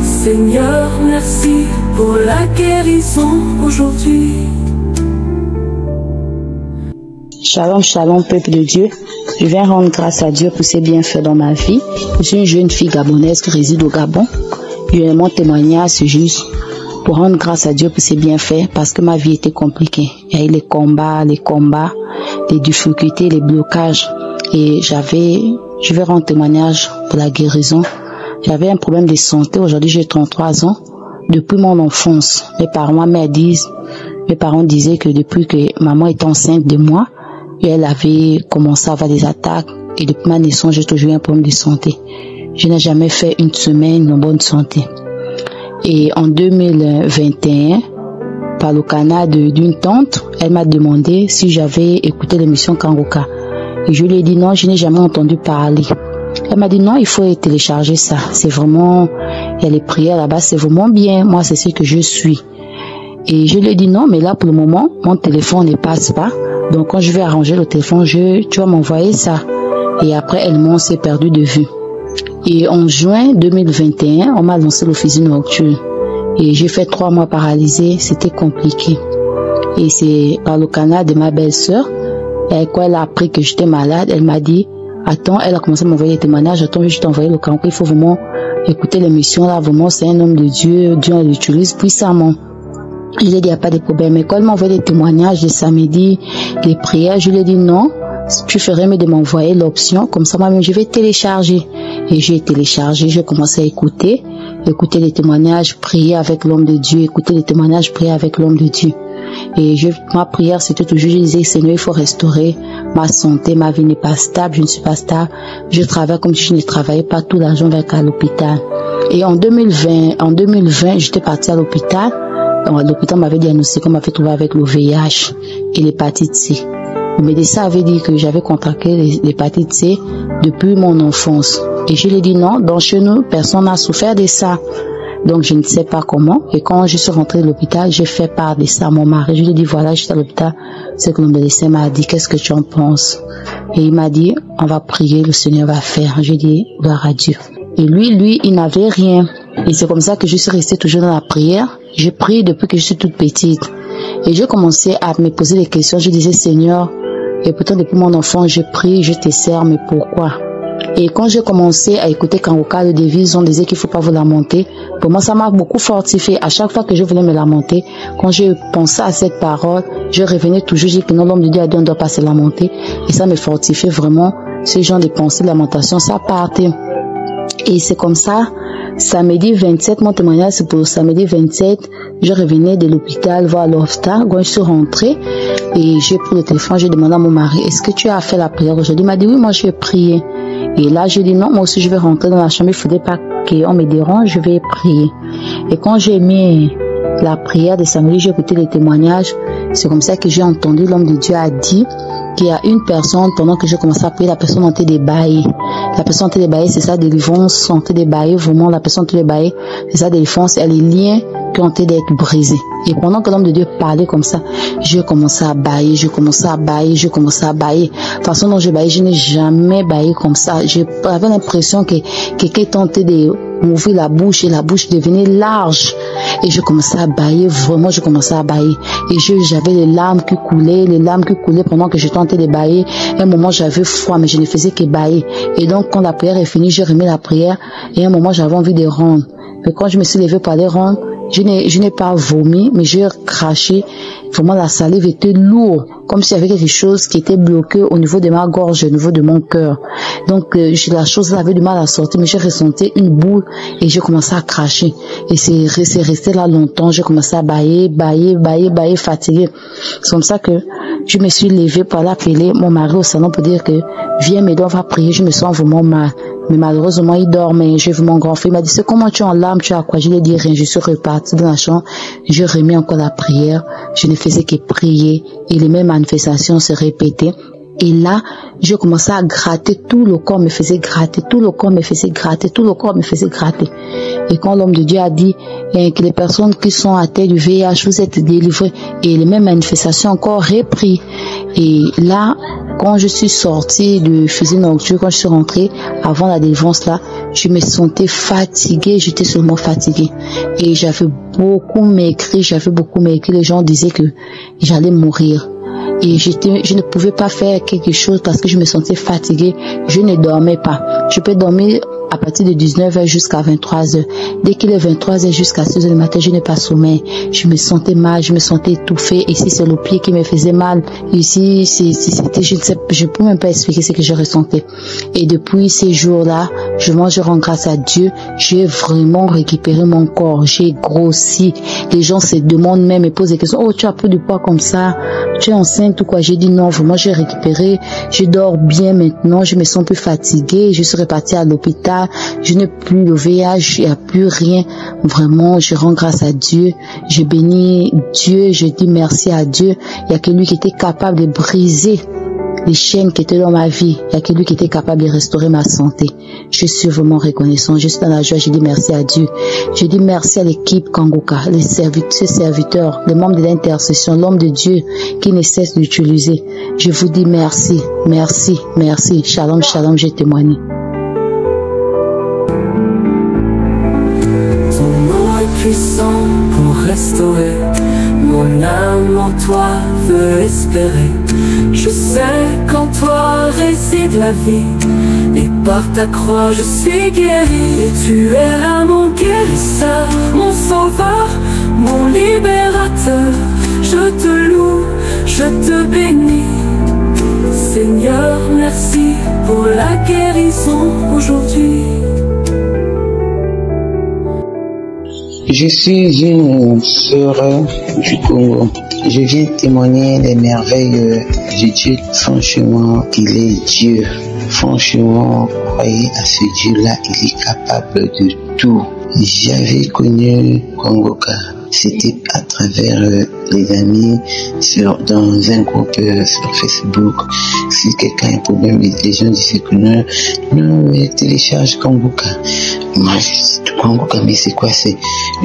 Seigneur, merci pour la guérison aujourd'hui. Shalom, shalom, peuple de Dieu. Je viens rendre grâce à Dieu pour ses bienfaits dans ma vie. Je suis une jeune fille gabonaise qui réside au Gabon. Mon témoignage, c'est juste pour rendre grâce à Dieu pour ses bienfaits, parce que ma vie était compliquée. Il y a eu les combats, les difficultés, les blocages. Et je vais rendre témoignage pour la guérison. J'avais un problème de santé. Aujourd'hui, j'ai 33 ans. Depuis mon enfance, mes parents disaient que depuis que maman était enceinte de moi, elle avait commencé à avoir des attaques. Et depuis ma naissance, j'ai toujours eu un problème de santé. Je n'ai jamais fait une semaine en bonne santé. Et en 2021, par le canal d'une tante, elle m'a demandé si j'avais écouté l'émission Kangoka. Et je lui ai dit non, je n'ai jamais entendu parler. Elle m'a dit non, il faut télécharger ça. C'est vraiment, il y a les prières là-bas, c'est vraiment bien. Moi, c'est ce que je suis. Et je lui ai dit non, mais là, pour le moment, mon téléphone ne passe pas. Donc, quand je vais arranger le téléphone, tu vas m'envoyer ça. Et après, elle s'est perdue de vue. Et en juin 2021, on m'a lancé l'officine nocturne. Et j'ai fait 3 mois paralysée. C'était compliqué. Et c'est par le canal de ma belle-sœur. Et quand elle a appris que j'étais malade, elle m'a dit, attends, elle a commencé à m'envoyer des témoignages. Attends, je vais t'envoyer le canal. Il faut vraiment écouter l'émission là. Vraiment, c'est un homme de Dieu. Dieu l'utilise puissamment. Je lui ai dit, il n'y a pas de problème. Mais quand elle m'a envoyé des témoignages de samedi, des prières, je lui ai dit non. Tu ferais mieux de m'envoyer l'option. Comme ça, moi-même, je vais télécharger. Et j'ai téléchargé. J'ai commencé à écouter les témoignages, prier avec l'homme de Dieu. Écouter les témoignages, prier avec l'homme de Dieu. Et ma prière, c'était toujours, je disais, Seigneur, il faut restaurer ma santé. Ma vie n'est pas stable. Je ne suis pas stable. Je travaille comme si je ne travaillais pas. Tout l'argent va à l'hôpital. Et en 2020, j'étais partie à l'hôpital. L'hôpital m'avait diagnostiqué qu'on m'avait trouvé avec le VIH et l'hépatite C. Le médecin avait dit que j'avais contracté l'hépatite C depuis mon enfance. Et je lui ai dit non, dans chez nous, personne n'a souffert de ça. Donc je ne sais pas comment. Et quand je suis rentrée de l'hôpital, j'ai fait part de ça à mon mari. Je lui ai dit voilà, je suis à l'hôpital. C'est que le médecin m'a dit, qu'est-ce que tu en penses? Et il m'a dit, on va prier, le Seigneur va faire. J'ai dit, gloire à Dieu. Et lui, il n'avait rien. Et c'est comme ça que je suis restée toujours dans la prière. Je prie depuis que je suis toute petite. Et j'ai commencé à me poser des questions. Je disais, Seigneur, et pourtant depuis mon enfant, je prie, je te sers, mais pourquoi? Et quand j'ai commencé à écouter Kangoka, le devise, on disait qu'il ne faut pas vous lamenter. Pour moi, ça m'a beaucoup fortifié. À chaque fois que je voulais me lamenter, quand je pensais à cette parole, je revenais toujours, je dis que non, l'homme de Dieu a dit on ne doit pas se lamenter. Et ça me fortifiait vraiment. Ce genre de pensées, de lamentation, ça partait. Et c'est comme ça, samedi 27, mon témoignage c'est pour samedi 27, je revenais de l'hôpital voir l'hôpital. Quand je suis rentrée et j'ai pris le téléphone, j'ai demandé à mon mari, est-ce que tu as fait la prière aujourd'hui? Il m'a dit oui, moi je vais prier. Et là je dis non, moi aussi je vais rentrer dans la chambre, il ne faudrait pas qu'on me dérange, je vais prier. Et quand j'ai mis la prière de samedi, j'ai écouté les témoignages, c'est comme ça que j'ai entendu l'homme de Dieu a dit qu'il y a une personne, pendant que j'ai commencé à prier, la personne en train d'ébailler. La personne en train d'ébailler, c'est sa délivrance, en train d'ébailler, vraiment, la personne en train d'ébailler, c'est sa délivrance, et les liens qui ont été d'être brisés. Et pendant que l'homme de Dieu parlait comme ça, j'ai commencé à bailler, je commençais à bailler. De toute façon dont je baillais, je n'ai jamais baillé comme ça. J'avais l'impression que quelqu'un tentait de m'ouvrir la bouche et la bouche devenait large. Et je commençais à bailler, vraiment je commençais à bailler. Et j'avais les larmes qui coulaient pendant que je tentais de bailler. À un moment j'avais froid, mais je ne faisais que bailler. Et donc quand la prière est finie, j'ai remis la prière. Et à un moment j'avais envie de rendre. Mais quand je me suis levée pour aller rendre, je n'ai pas vomi, mais j'ai craché. Vraiment la salive était lourde, comme s'il y avait quelque chose qui était bloqué au niveau de ma gorge, au niveau de mon cœur. Donc la chose avait du mal à sortir, mais j'ai ressenti une boule et j'ai commencé à cracher. Et c'est resté là longtemps, j'ai commencé à bailler, fatiguée. C'est comme ça que je me suis levée pour aller appeler mon mari au salon pour dire que viens m'aider, on va prier, je me sens vraiment mal. Mais malheureusement, il dormait. J'ai vu mon grand frère. Il m'a dit, c'est comment tu es en larmes, tu as quoi? Je lui ai dit rien. Je suis repartie dans la chambre. J'ai remis encore la prière. Je ne faisais que prier. Et les mêmes manifestations se répétaient. Et là, je commençais à gratter. Tout le corps me faisait gratter. Et quand l'homme de Dieu a dit que les personnes qui sont atteintes du VIH, vous êtes délivrées. Et les mêmes manifestations encore repris. Et là, quand je suis sortie de fusil nocturne, quand je suis rentrée avant la délivrance là, je me sentais fatiguée, j'étais seulement fatiguée. Et j'avais beaucoup maigri. Les gens disaient que j'allais mourir. Et je ne pouvais pas faire quelque chose parce que je me sentais fatiguée. Je ne dormais pas. Je peux dormir à partir de 19h jusqu'à 23h. Dès qu'il est 23h jusqu'à 6h du matin, je n'ai pas sommeil. Je me sentais mal, je me sentais étouffée. Ici, c'est le pied qui me faisait mal. Ici, c'était, je ne peux même pas expliquer ce que je ressentais. Et depuis ces jours-là, je rends grâce à Dieu. J'ai vraiment récupéré mon corps. J'ai grossi. Les gens se demandent même, me posent des questions. Oh, tu as pris du poids comme ça? Tu es enceinte ou quoi? J'ai dit non, vraiment, j'ai récupéré. Je dors bien maintenant. Je me sens plus fatiguée. Je suis repartie à l'hôpital. Je n'ai plus le VIH, il n'y a plus rien. Vraiment, je rends grâce à Dieu. Je bénis Dieu, je dis merci à Dieu. Il n'y a que lui qui était capable de briser les chaînes qui étaient dans ma vie. Il n'y a que lui qui était capable de restaurer ma santé. Je suis vraiment reconnaissant. Je suis dans la joie, je dis merci à Dieu. Je dis merci à l'équipe Kangoka, les serviteurs, les membres de l'intercession, l'homme de Dieu qui ne cesse d'utiliser. Je vous dis merci. Shalom, shalom, j'ai témoigné. Puissant pour restaurer mon âme en toi veut espérer. Je sais qu'en toi réside la vie et par ta croix je suis guéri. Et tu es là mon guérisseur, mon sauveur, mon libérateur. Je te loue, je te bénis. Seigneur, merci pour la guérison aujourd'hui. Je suis une sœur du Congo. Je viens témoigner des merveilles de Dieu. Franchement, il est Dieu. Franchement, croyez à ce Dieu-là, il est capable de tout. J'avais connu Kangoka. C'était à travers les amis dans un groupe sur Facebook. Si quelqu'un a un problème, les gens disent que non, télécharge Kanguka. Moi, je dis Kanguka, mais c'est quoi?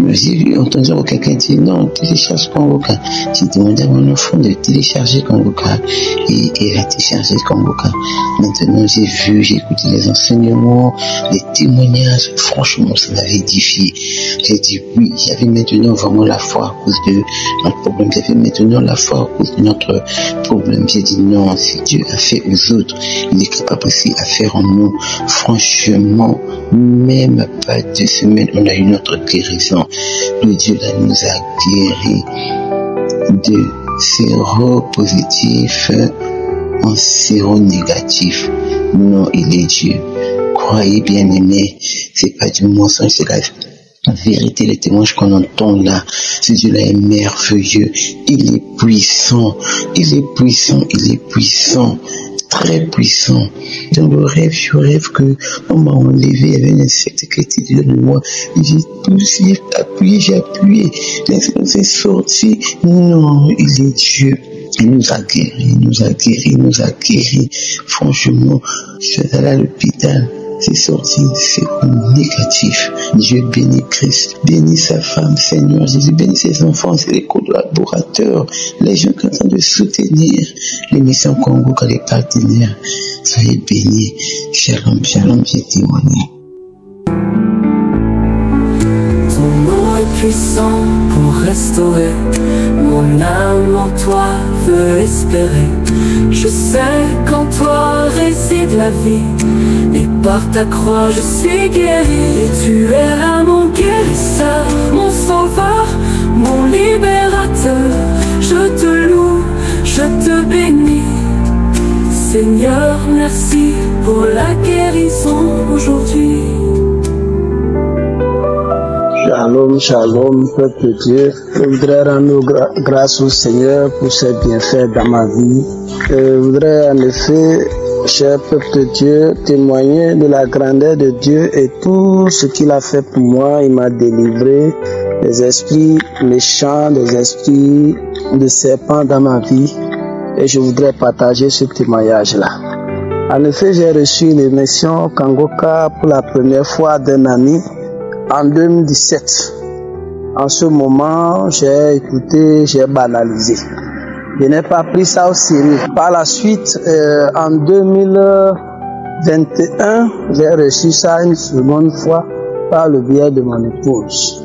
J'ai entendu quelqu'un dire non, télécharge Kanguka. J'ai demandé à mon enfant de télécharger Kanguka et il a téléchargé Kanguka. Maintenant, j'ai écouté les enseignements, les témoignages. Franchement, ça m'avait édifié. J'ai dit oui, j'avais maintenant vraiment la foi à cause de notre problème. J'avais maintenant la foi à cause de notre problème. J'ai dit non, si Dieu a fait aux autres, il est capable aussi à faire en nous. Franchement, même pas 2 semaines, on a eu notre guérison. Le Dieu là nous a guéris de séropositif en séronégatif. Non, il est Dieu. Croyez bien aimé, c'est pas du mensonge, c'est la vérité, les témoignages qu'on entend là. Ce Dieu-là est merveilleux, il est puissant, très puissant. Dans le rêve, je rêve que on m'a enlevé, il y avait un insecte qui était dedans de moi. J'ai appuyé, l'insecte s'est sorti. Non, il est Dieu. Il nous a guéris. Franchement, je suis allé à l'hôpital. C'est sorti, c'est négatif. Dieu bénit Christ, bénit sa femme, Seigneur Jésus, bénit ses enfants, les collaborateurs, les gens qui sont en train de soutenir l'émission Kanguka, les partenaires. Soyez bénis. Shalom, j'ai témoigné. Ton nom est puissant pour restaurer. Mon âme en toi veut espérer. Je sais qu'en toi réside la vie. Et par ta croix je suis guéri. Et tu es là mon guérisseur, mon sauveur, mon libérateur. Je te loue, je te bénis. Seigneur, merci pour la guérison aujourd'hui. Shalom, peuple de Dieu. Je voudrais rendre grâce au Seigneur pour ses bienfaits dans ma vie. Je voudrais en effet, cher peuple de Dieu, témoigner de la grandeur de Dieu et tout ce qu'il a fait pour moi. Il m'a délivré des esprits méchants, des esprits de serpents dans ma vie. Et je voudrais partager ce témoignage-là. En effet, j'ai reçu l'émission Kanguka pour la première fois d'un ami en 2017. En ce moment, j'ai écouté, j'ai banalisé. Je n'ai pas pris ça au sérieux. Par la suite, en 2021, j'ai reçu ça une seconde fois par le biais de mon épouse,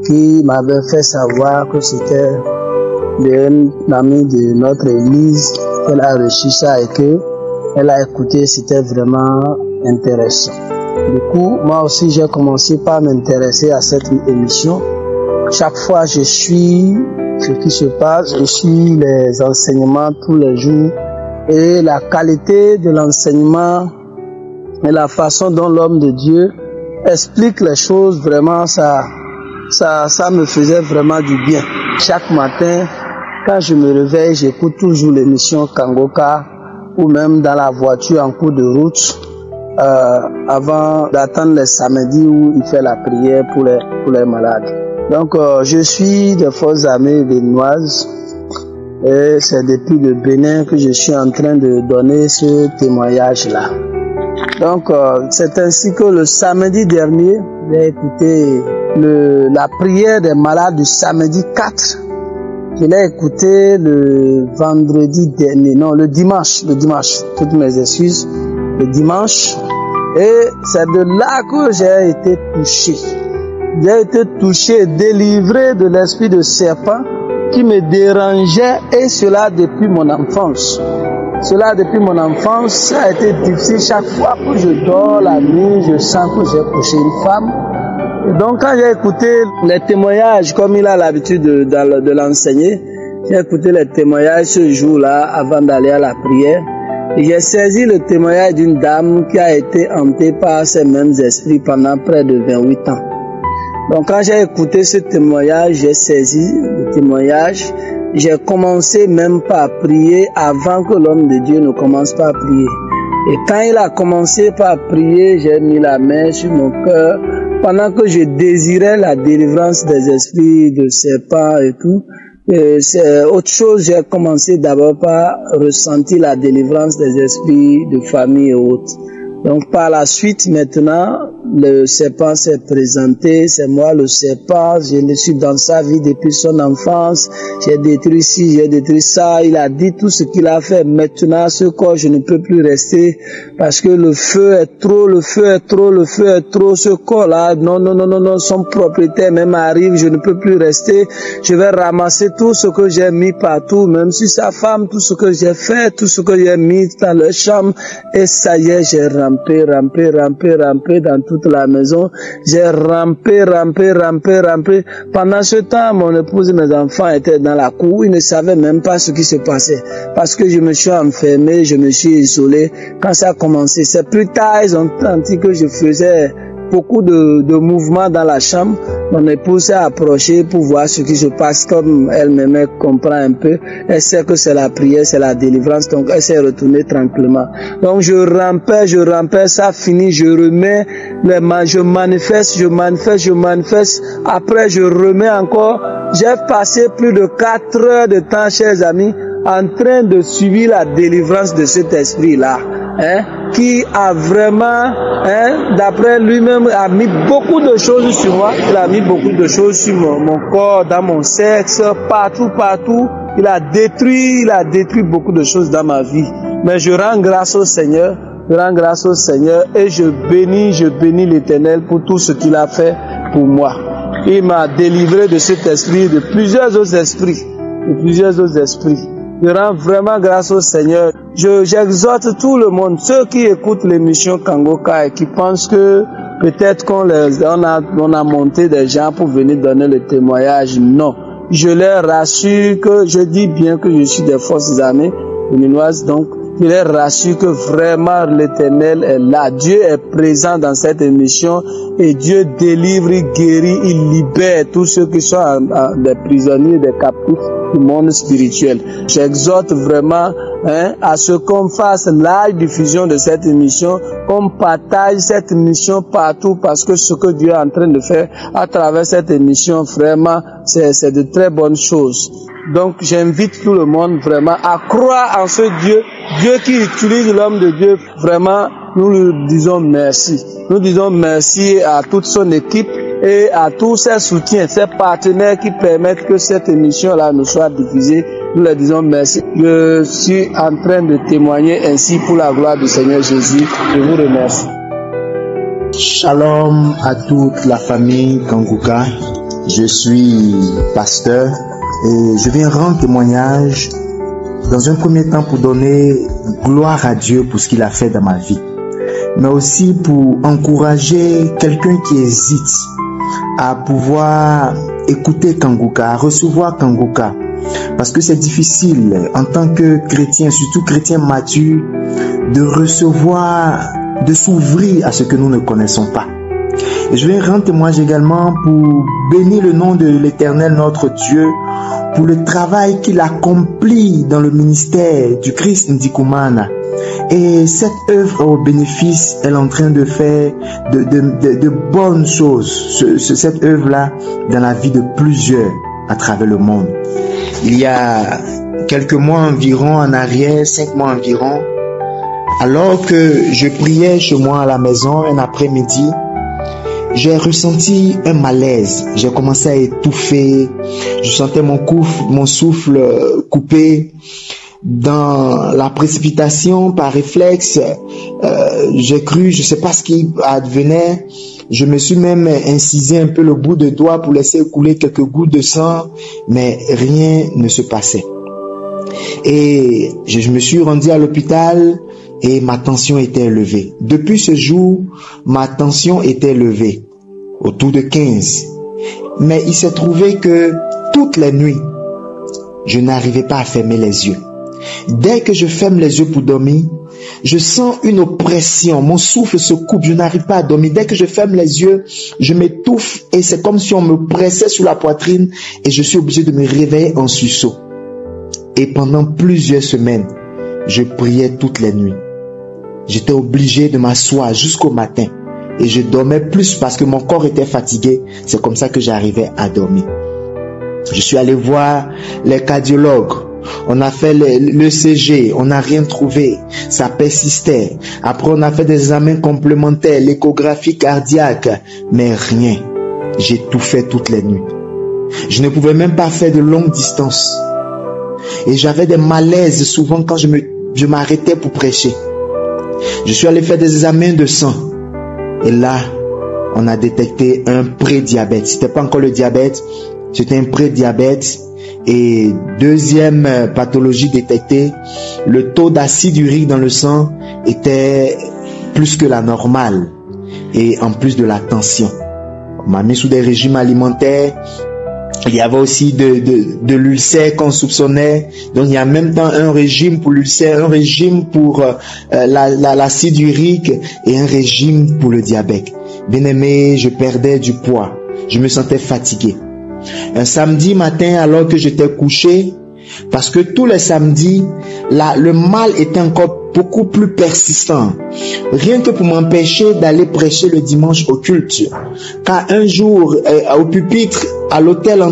qui m'avait fait savoir que c'était un ami de notre église. Elle a reçu ça et que elle a écouté, c'était vraiment intéressant. Du coup, moi aussi, j'ai commencé par m'intéresser à cette émission. Chaque fois, je suis ce qui se passe, je suis les enseignements tous les jours. Et la qualité de l'enseignement et la façon dont l'homme de Dieu explique les choses, vraiment, ça me faisait vraiment du bien. Chaque matin, quand je me réveille, j'écoute toujours l'émission Kanguka, ou même dans la voiture en cours de route, avant d'attendre le samedi où il fait la prière pour les malades. Donc, je suis de Forces armées béninoises et c'est depuis le Bénin que je suis en train de donner ce témoignage-là. Donc, c'est ainsi que le samedi dernier, j'ai écouté la prière des malades du samedi 4. Je l'ai écouté le vendredi dernier, non, le dimanche, toutes mes excuses, le dimanche. Et c'est de là que j'ai été touché. J'ai été touché et délivré de l'esprit de serpent qui me dérangeait, et cela depuis mon enfance. Ça a été difficile. Chaque fois que je dors la nuit, je sens que j'ai couché une femme. Et donc quand j'ai écouté les témoignages, comme il a l'habitude de l'enseigner, j'ai écouté les témoignages ce jour-là avant d'aller à la prière. Et j'ai saisi le témoignage d'une dame qui a été hantée par ces mêmes esprits pendant près de 28 ans. Donc quand j'ai écouté ce témoignage, j'ai saisi le témoignage, j'ai commencé même pas à prier avant que l'homme de Dieu ne commence pas à prier. Et quand il a commencé par prier, j'ai mis la main sur mon cœur pendant que je désirais la délivrance des esprits de serpents et tout, c'est autre chose. J'ai commencé d'abord par ressentir la délivrance des esprits de famille et autres. Donc par la suite, maintenant, le serpent s'est présenté, c'est moi le serpent, je le suis dans sa vie depuis son enfance, j'ai détruit ci, j'ai détruit ça, il a dit tout ce qu'il a fait. Maintenant, ce corps, je ne peux plus rester parce que le feu est trop, le feu est trop, le feu est trop, ce corps-là, non, son propriétaire même arrive, je ne peux plus rester, je vais ramasser tout ce que j'ai mis partout, même si sa femme, tout ce que j'ai fait, tout ce que j'ai mis dans leur chambre, et ça y est, j'ai rampé dans toute la maison. J'ai rampé. Pendant ce temps, mon épouse et mes enfants étaient dans la cour. Ils ne savaient même pas ce qui se passait. Parce que je me suis enfermé, je me suis isolé. Quand ça a commencé, c'est plus tard, ils ont senti que je faisais beaucoup de mouvements dans la chambre. Mon épouse s'est approchée pour voir ce qui se passe, comme elle-même comprend un peu. Elle sait que c'est la prière, c'est la délivrance, donc elle s'est retournée tranquillement. Donc je rampais, ça finit, je remets les mains, je manifeste. Après je remets encore. J'ai passé plus de 4 heures de temps, chers amis, en train de suivre la délivrance de cet esprit-là. Qui a vraiment, d'après lui-même, a mis beaucoup de choses sur moi. Il a mis beaucoup de choses sur mon corps, dans mon sexe, partout. Il a détruit beaucoup de choses dans ma vie. Mais je rends grâce au Seigneur. Et je bénis l'Éternel pour tout ce qu'il a fait pour moi. Il m'a délivré de cet esprit, de plusieurs autres esprits. Je rends vraiment grâce au Seigneur. J'exhorte tout le monde, ceux qui écoutent l'émission Kangoka et qui pensent que peut-être qu'on a monté des gens pour venir donner le témoignage. Non. Je les rassure que, je dis bien que je suis des forces armées béninoises, donc je les rassure que vraiment l'Éternel est là. Dieu est présent dans cette émission et Dieu délivre, il guérit, il libère tous ceux qui sont des prisonniers, des captifs du monde spirituel. J'exhorte vraiment à ce qu'on fasse la diffusion de cette émission, qu'on partage cette émission partout, parce que ce que Dieu est en train de faire à travers cette émission, vraiment, c'est de très bonnes choses. Donc j'invite tout le monde vraiment à croire en ce Dieu, Dieu qui utilise l'homme de Dieu. Vraiment, nous lui disons merci. Nous disons merci à toute son équipe et à tous ses soutiens, ses partenaires qui permettent que cette émission-là nous soit diffusée. Nous leur disons merci. Je suis en train de témoigner ainsi pour la gloire du Seigneur Jésus. Je vous remercie. Shalom à toute la famille Kangoka. Je suis pasteur et je viens rendre témoignage dans un premier temps pour donner gloire à Dieu pour ce qu'il a fait dans ma vie, mais aussi pour encourager quelqu'un qui hésite à pouvoir écouter Kangoka, à recevoir Kangoka, parce que c'est difficile en tant que chrétien, surtout chrétien mature, de recevoir, de s'ouvrir à ce que nous ne connaissons pas. Et je vais rendre témoignage également pour bénir le nom de l'Éternel, notre Dieu, pour le travail qu'il accomplit dans le ministère du Christ Ndikumana. Et cette œuvre au bénéfice, elle est en train de faire de bonnes choses. Cette œuvre-là, dans la vie de plusieurs à travers le monde. Il y a quelques mois environ en arrière, 5 mois environ, alors que je priais chez moi à la maison un après-midi, j'ai ressenti un malaise. J'ai commencé à étouffer. Je sentais mon souffle coupé. Dans la précipitation, par réflexe, j'ai cru, je ne sais pas ce qui advenait. Je me suis même incisé un peu le bout de doigt pour laisser couler quelques gouttes de sang, mais rien ne se passait. Et je me suis rendu à l'hôpital et ma tension était élevée. Depuis ce jour, ma tension était élevée, autour de 15. Mais il s'est trouvé que toutes les nuits, je n'arrivais pas à fermer les yeux. Dès que je ferme les yeux pour dormir, je sens une oppression, mon souffle se coupe, je n'arrive pas à dormir. Dès que je ferme les yeux, je m'étouffe et c'est comme si on me pressait sur la poitrine et je suis obligé de me réveiller en sursaut. Et pendant plusieurs semaines, je priais toutes les nuits. J'étais obligé de m'asseoir jusqu'au matin et je dormais plus parce que mon corps était fatigué. C'est comme ça que j'arrivais à dormir. Je suis allé voir les cardiologues. On a fait le CG, on n'a rien trouvé. Ça persistait. Après, on a fait des examens complémentaires, l'échographie cardiaque, mais rien. J'ai tout fait toutes les nuits. Je ne pouvais même pas faire de longues distances. Et j'avais des malaises souvent quand je m'arrêtais pour prêcher. Je suis allé faire des examens de sang. Et là, on a détecté un prédiabète. C'était pas encore le diabète, c'était un prédiabète. Et deuxième pathologie détectée, le taux d'acide urique dans le sang était plus que la normale. Et en plus de la tension. On m'a mis sous des régimes alimentaires. Il y avait aussi de l'ulcère qu'on soupçonnait. Donc il y a en même temps un régime pour l'ulcère, un régime pour l'acide urique et un régime pour le diabète. Bien aimé, je perdais du poids. Je me sentais fatigué. Un samedi matin, alors que j'étais couché, parce que tous les samedis, le mal était encore beaucoup plus persistant. Rien que pour m'empêcher d'aller prêcher le dimanche au culte. Car un jour, au pupitre, à l'hôtel,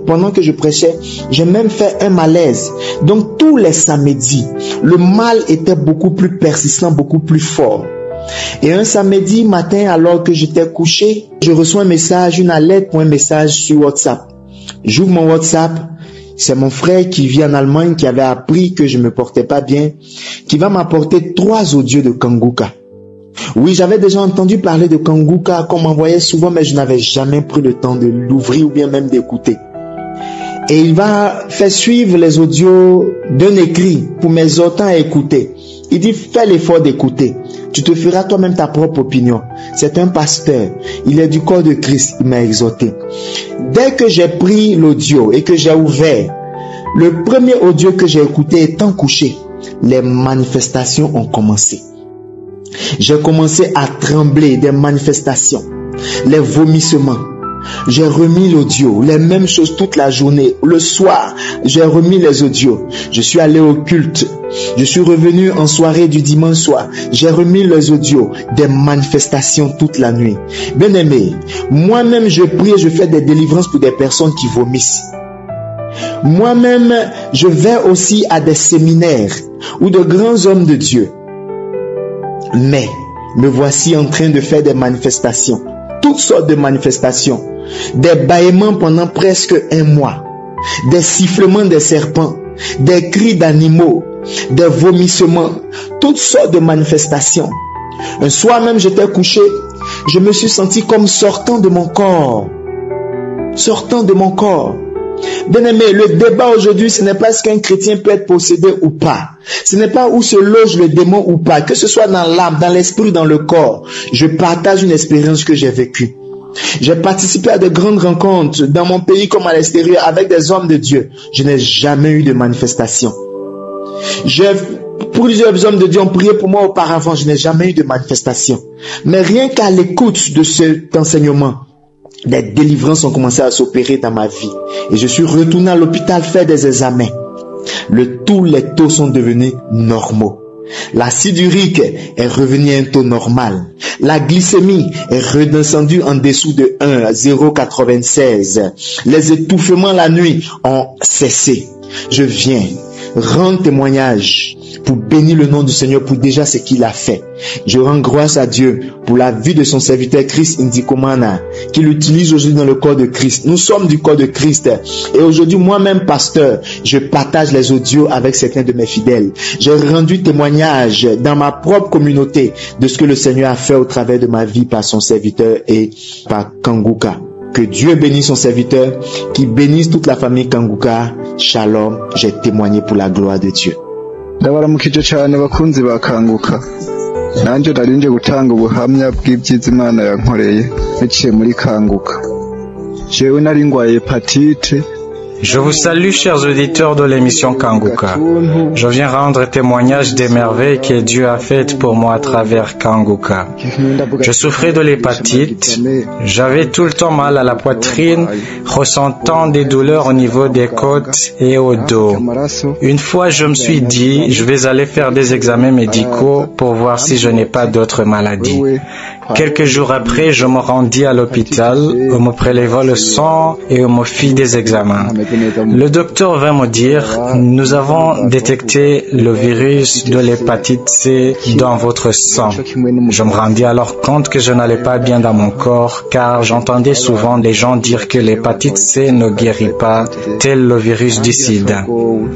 pendant que je prêchais, j'ai même fait un malaise. Donc tous les samedis, le mal était beaucoup plus persistant, beaucoup plus fort. Et un samedi matin, alors que j'étais couché, je reçois un message, une alerte pour un message sur WhatsApp. J'ouvre mon WhatsApp. C'est mon frère qui vit en Allemagne, qui avait appris que je me portais pas bien, qui va m'apporter 3 audios de Kanguka. Oui, j'avais déjà entendu parler de Kanguka, qu'on m'envoyait souvent, mais je n'avais jamais pris le temps de l'ouvrir ou bien même d'écouter. Et il va faire suivre les audios d'un écrit pour m'exhorter à écouter. Il dit, fais l'effort d'écouter. Tu te feras toi-même ta propre opinion. C'est un pasteur. Il est du corps de Christ. Il m'a exhorté. Dès que j'ai pris l'audio et que j'ai ouvert, le premier audio que j'ai écouté étant couché, les manifestations ont commencé. J'ai commencé à trembler des manifestations, les vomissements. J'ai remis l'audio, les mêmes choses toute la journée. Le soir, j'ai remis les audios. Je suis allé au culte. Je suis revenu en soirée du dimanche soir. J'ai remis les audios, des manifestations toute la nuit. Bien aimé, moi-même je prie et je fais des délivrances pour des personnes qui vomissent. Moi-même, je vais aussi à des séminaires où de grands hommes de Dieu. Mais, me voici en train de faire des manifestations. Toutes sortes de manifestations. Des bâillements pendant presque 1 mois. Des sifflements des serpents. Des cris d'animaux. Des vomissements. Toutes sortes de manifestations. Un soir même, j'étais couché. Je me suis senti comme sortant de mon corps. Sortant de mon corps. Bien aimé, le débat aujourd'hui, ce n'est pas ce qu'un chrétien peut être possédé ou pas. Ce n'est pas où se loge le démon ou pas. Que ce soit dans l'âme, dans l'esprit, dans le corps. Je partage une expérience que j'ai vécue. J'ai participé à de grandes rencontres dans mon pays comme à l'extérieur avec des hommes de Dieu. Je n'ai jamais eu de manifestation. Plusieurs hommes de Dieu ont prié pour moi auparavant. Je n'ai jamais eu de manifestation. Mais rien qu'à l'écoute de cet enseignement, des délivrances ont commencé à s'opérer dans ma vie. Et je suis retourné à l'hôpital faire des examens. Tous les taux sont devenus normaux. L'acide urique est revenu à un taux normal. La glycémie est redescendue en dessous de 1 à 0,96. Les étouffements la nuit ont cessé. Je viens rendre témoignage pour bénir le nom du Seigneur pour déjà ce qu'il a fait. Je rends grâce à Dieu pour la vie de son serviteur Christ Ndikumana, qu'il utilise aujourd'hui dans le corps de Christ. Nous sommes du corps de Christ. Et aujourd'hui, moi-même, pasteur, je partage les audios avec certains de mes fidèles. J'ai rendu témoignage dans ma propre communauté de ce que le Seigneur a fait au travers de ma vie par son serviteur et par Kanguka. Que Dieu bénisse son serviteur, qu'il bénisse toute la famille Kanguka. Shalom, j'ai témoigné pour la gloire de Dieu. Ndabaramukije cyane bakunzi ba Kanguka. Nanje ndarinje gutanga ubuhamya bw'ibyiza Imana yankoreye biciye muri Kanguka. Jewe nari ngwaye hepatite Je vous salue, chers auditeurs de l'émission Kanguka. Je viens rendre témoignage des merveilles que Dieu a faites pour moi à travers Kanguka. Je souffrais de l'hépatite. J'avais tout le temps mal à la poitrine, ressentant des douleurs au niveau des côtes et au dos. Une fois, je me suis dit, je vais aller faire des examens médicaux pour voir si je n'ai pas d'autres maladies. Quelques jours après, je me rendis à l'hôpital, on me préleva le sang et on me fit des examens. Le docteur vint me dire, nous avons détecté le virus de l'hépatite C dans votre sang. Je me rendis alors compte que je n'allais pas bien dans mon corps, car j'entendais souvent les gens dire que l'hépatite C ne guérit pas, tel le virus du sida.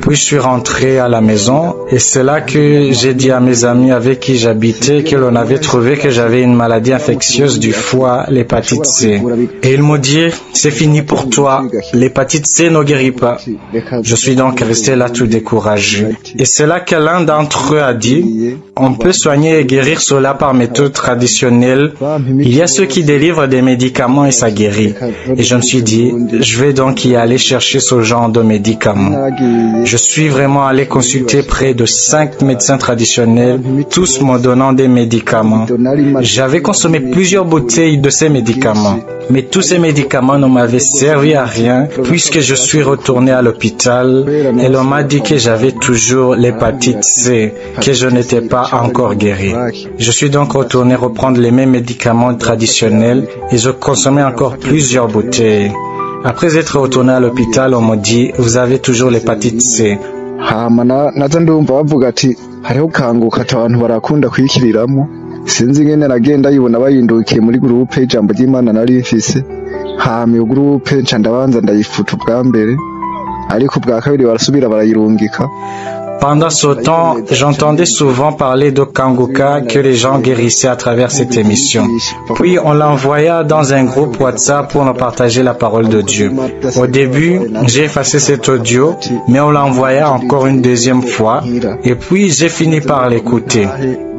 Puis je suis rentré à la maison et c'est là que j'ai dit à mes amis avec qui j'habitais que l'on avait trouvé que j'avais une maladie infectieuse du foie, l'hépatite C. Et ils m'ont dit, c'est fini pour toi, l'hépatite C ne guérit pas. Je suis donc resté là tout découragé. Et c'est là que l'un d'entre eux a dit, on peut soigner et guérir cela par méthode traditionnelle. Il y a ceux qui délivrent des médicaments et ça guérit. Et je me suis dit, je vais donc y aller chercher ce genre de médicaments. Je suis vraiment allé consulter près de 5 médecins traditionnels, tous me donnant des médicaments. J'avais consommé plusieurs bouteilles de ces médicaments. Mais tous ces médicaments ne m'avaient servi à rien puisque je suis retourné à l'hôpital et l'on m'a dit que j'avais toujours l'hépatite C, que je n'étais pas encore guéri. Je suis donc retourné reprendre les mêmes médicaments traditionnels et je consommais encore plusieurs bouteilles. Après être retourné à l'hôpital, on m'a dit, vous avez toujours l'hépatite C. sinzi ngene nagenda yibona bayindukiye muri groupe ijambo ry'Imana nari mfise hama iyo groupe nca ndabanza ndayifuta ubwa mbere ariko ubwa kabiri barasubira barayirungika. Pendant ce temps, j'entendais souvent parler de Kanguka que les gens guérissaient à travers cette émission. Puis on l'envoya dans un groupe WhatsApp pour nous partager la parole de Dieu. Au début, j'ai effacé cet audio, mais on l'envoya encore une deuxième fois, et puis j'ai fini par l'écouter.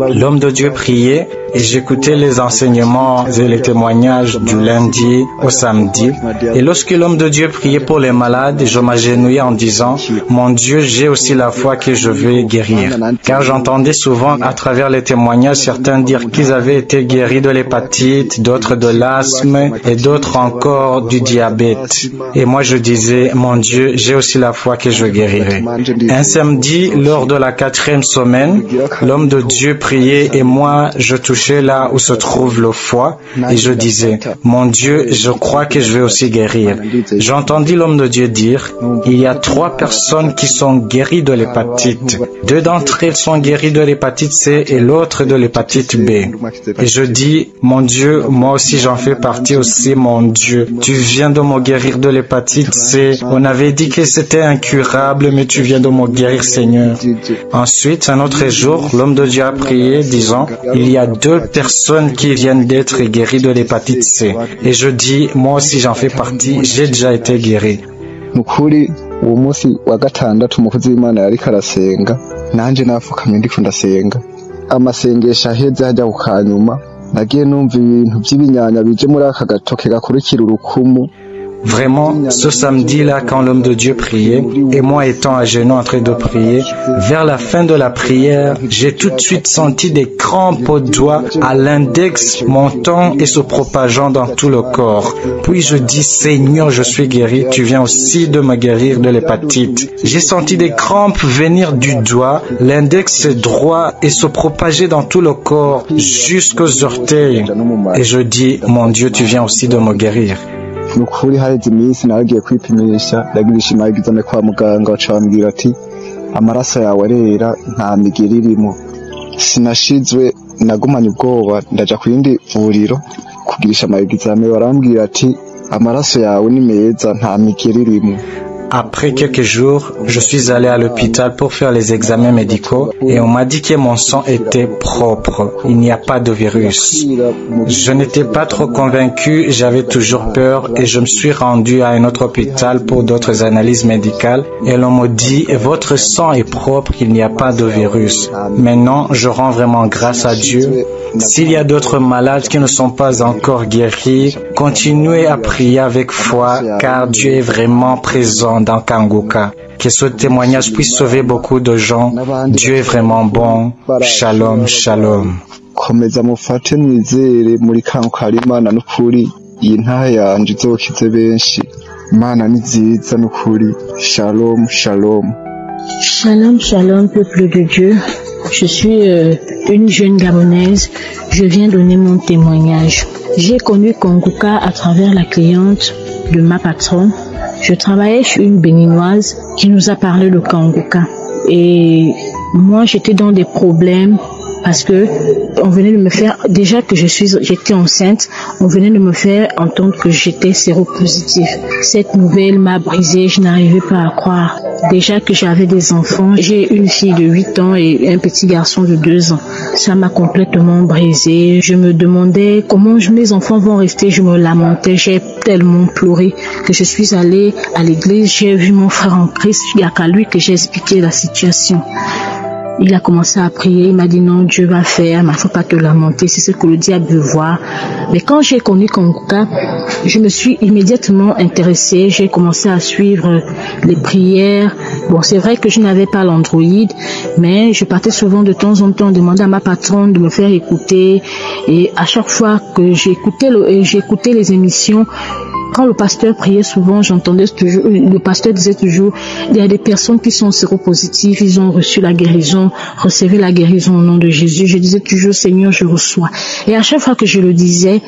L'homme de Dieu priait et j'écoutais les enseignements et les témoignages du lundi au samedi. Et lorsque l'homme de Dieu priait pour les malades, je m'agenouillais en disant, mon Dieu, j'ai aussi la foi que je veux guérir. Car j'entendais souvent à travers les témoignages certains dire qu'ils avaient été guéris de l'hépatite, d'autres de l'asthme et d'autres encore du diabète. Et moi je disais, mon Dieu, j'ai aussi la foi que je guérirai. Un samedi, lors de la 4e semaine, l'homme de Dieu priait et moi je touchais là où se trouve le foie et je disais, mon Dieu, je crois que je vais aussi guérir. J'entendis l'homme de Dieu dire, il y a 3 personnes qui sont guéries de l'hépatite. 2 d'entre elles sont guéries de l'hépatite C et l'autre de l'hépatite B. Et je dis, mon Dieu, moi aussi j'en fais partie aussi, mon Dieu. Tu viens de me guérir de l'hépatite C. On avait dit que c'était incurable, mais tu viens de me guérir, Seigneur. Ensuite, un autre jour, l'homme de Dieu a prié, disant, il y a 2 personnes qui viennent d'être guéries de l'hépatite C. Et je dis, moi aussi j'en fais partie, j'ai déjà été guéri. Nukuri uwo munsi wa gatandatu umukozi w'Imana yariko arasenga nanje nafukamye ndiko ndasenga amasengesho aheze hajya kukanyuma nagiye numva ibintu by'ibinyanya bije muri aka gatoke gakurikira urukumu. Vraiment, ce samedi-là, quand l'homme de Dieu priait, et moi étant à genoux en train de prier, vers la fin de la prière, j'ai tout de suite senti des crampes aux doigts, à l'index, montant et se propageant dans tout le corps. Puis je dis, Seigneur, je suis guéri, tu viens aussi de me guérir de l'hépatite. J'ai senti des crampes venir du doigt, l'index droit et se propager dans tout le corps, jusqu'aux orteils. Et je dis, mon Dieu, tu viens aussi de me guérir. Nukuri hareze iminsi naragiye kwipimisha ndagirisha imagizane kwa muganga bacambwira ati amaraso yawe arera nta migeri irimo. Sinashizwe nagumanye ubwoba ndaja ku yindi vuriro kugirisha amagizame barambwira ati amaraso yawe ni meza nta migeri irimo. Après quelques jours, je suis allé à l'hôpital pour faire les examens médicaux et on m'a dit que mon sang était propre. Il n'y a pas de virus. Je n'étais pas trop convaincu, j'avais toujours peur et je me suis rendu à un autre hôpital pour d'autres analyses médicales et l'on me dit votre sang est propre, il n'y a pas de virus. Maintenant, je rends vraiment grâce à Dieu. S'il y a d'autres malades qui ne sont pas encore guéris, continuez à prier avec foi car Dieu est vraiment présent dans Kanguka. Que ce témoignage puisse sauver beaucoup de gens. Dieu est vraiment bon. Shalom, shalom. Komeza mufate mwizere muri Kanguka hari Imana n'ukuri. Iyi ntaha yanje izokize benshi. Imana ni nziza n'ukuri. Shalom, shalom. Shalom, shalom, peuple de Dieu. Je suis une jeune Gabonaise. Je viens donner mon témoignage. J'ai connu Kanguka à travers la cliente de ma patronne. Je travaillais chez une béninoise qui nous a parlé de Kanguka. Et moi, j'étais dans des problèmes parce que on venait de me faire, déjà que j'étais enceinte, on venait de me faire entendre que j'étais séropositive. Cette nouvelle m'a brisée, je n'arrivais pas à croire. Déjà que j'avais des enfants, j'ai une fille de 8 ans et un petit garçon de 2 ans. Ça m'a complètement brisée. Je me demandais comment mes enfants vont rester. Je me lamentais, j'ai tellement pleuré que je suis allée à l'église. J'ai vu mon frère en Christ. Il n'y a qu'à lui que j'ai expliqué la situation. Il a commencé à prier, il m'a dit non, Dieu va faire, mais il ne faut pas te lamenter, c'est ce que le diable veut voir. Mais quand j'ai connu Kanguka, je me suis immédiatement intéressée, j'ai commencé à suivre les prières. Bon, c'est vrai que je n'avais pas l'Android, mais je partais souvent de temps en temps demander à ma patronne de me faire écouter. Et à chaque fois que j'écoutais les émissions, quand le pasteur priait souvent, j'entendais toujours, le pasteur disait toujours, il y a des personnes qui sont séropositives, ils ont reçu la guérison, recevez la guérison au nom de Jésus. Je disais toujours, Seigneur, je reçois. Et à chaque fois que je le disais,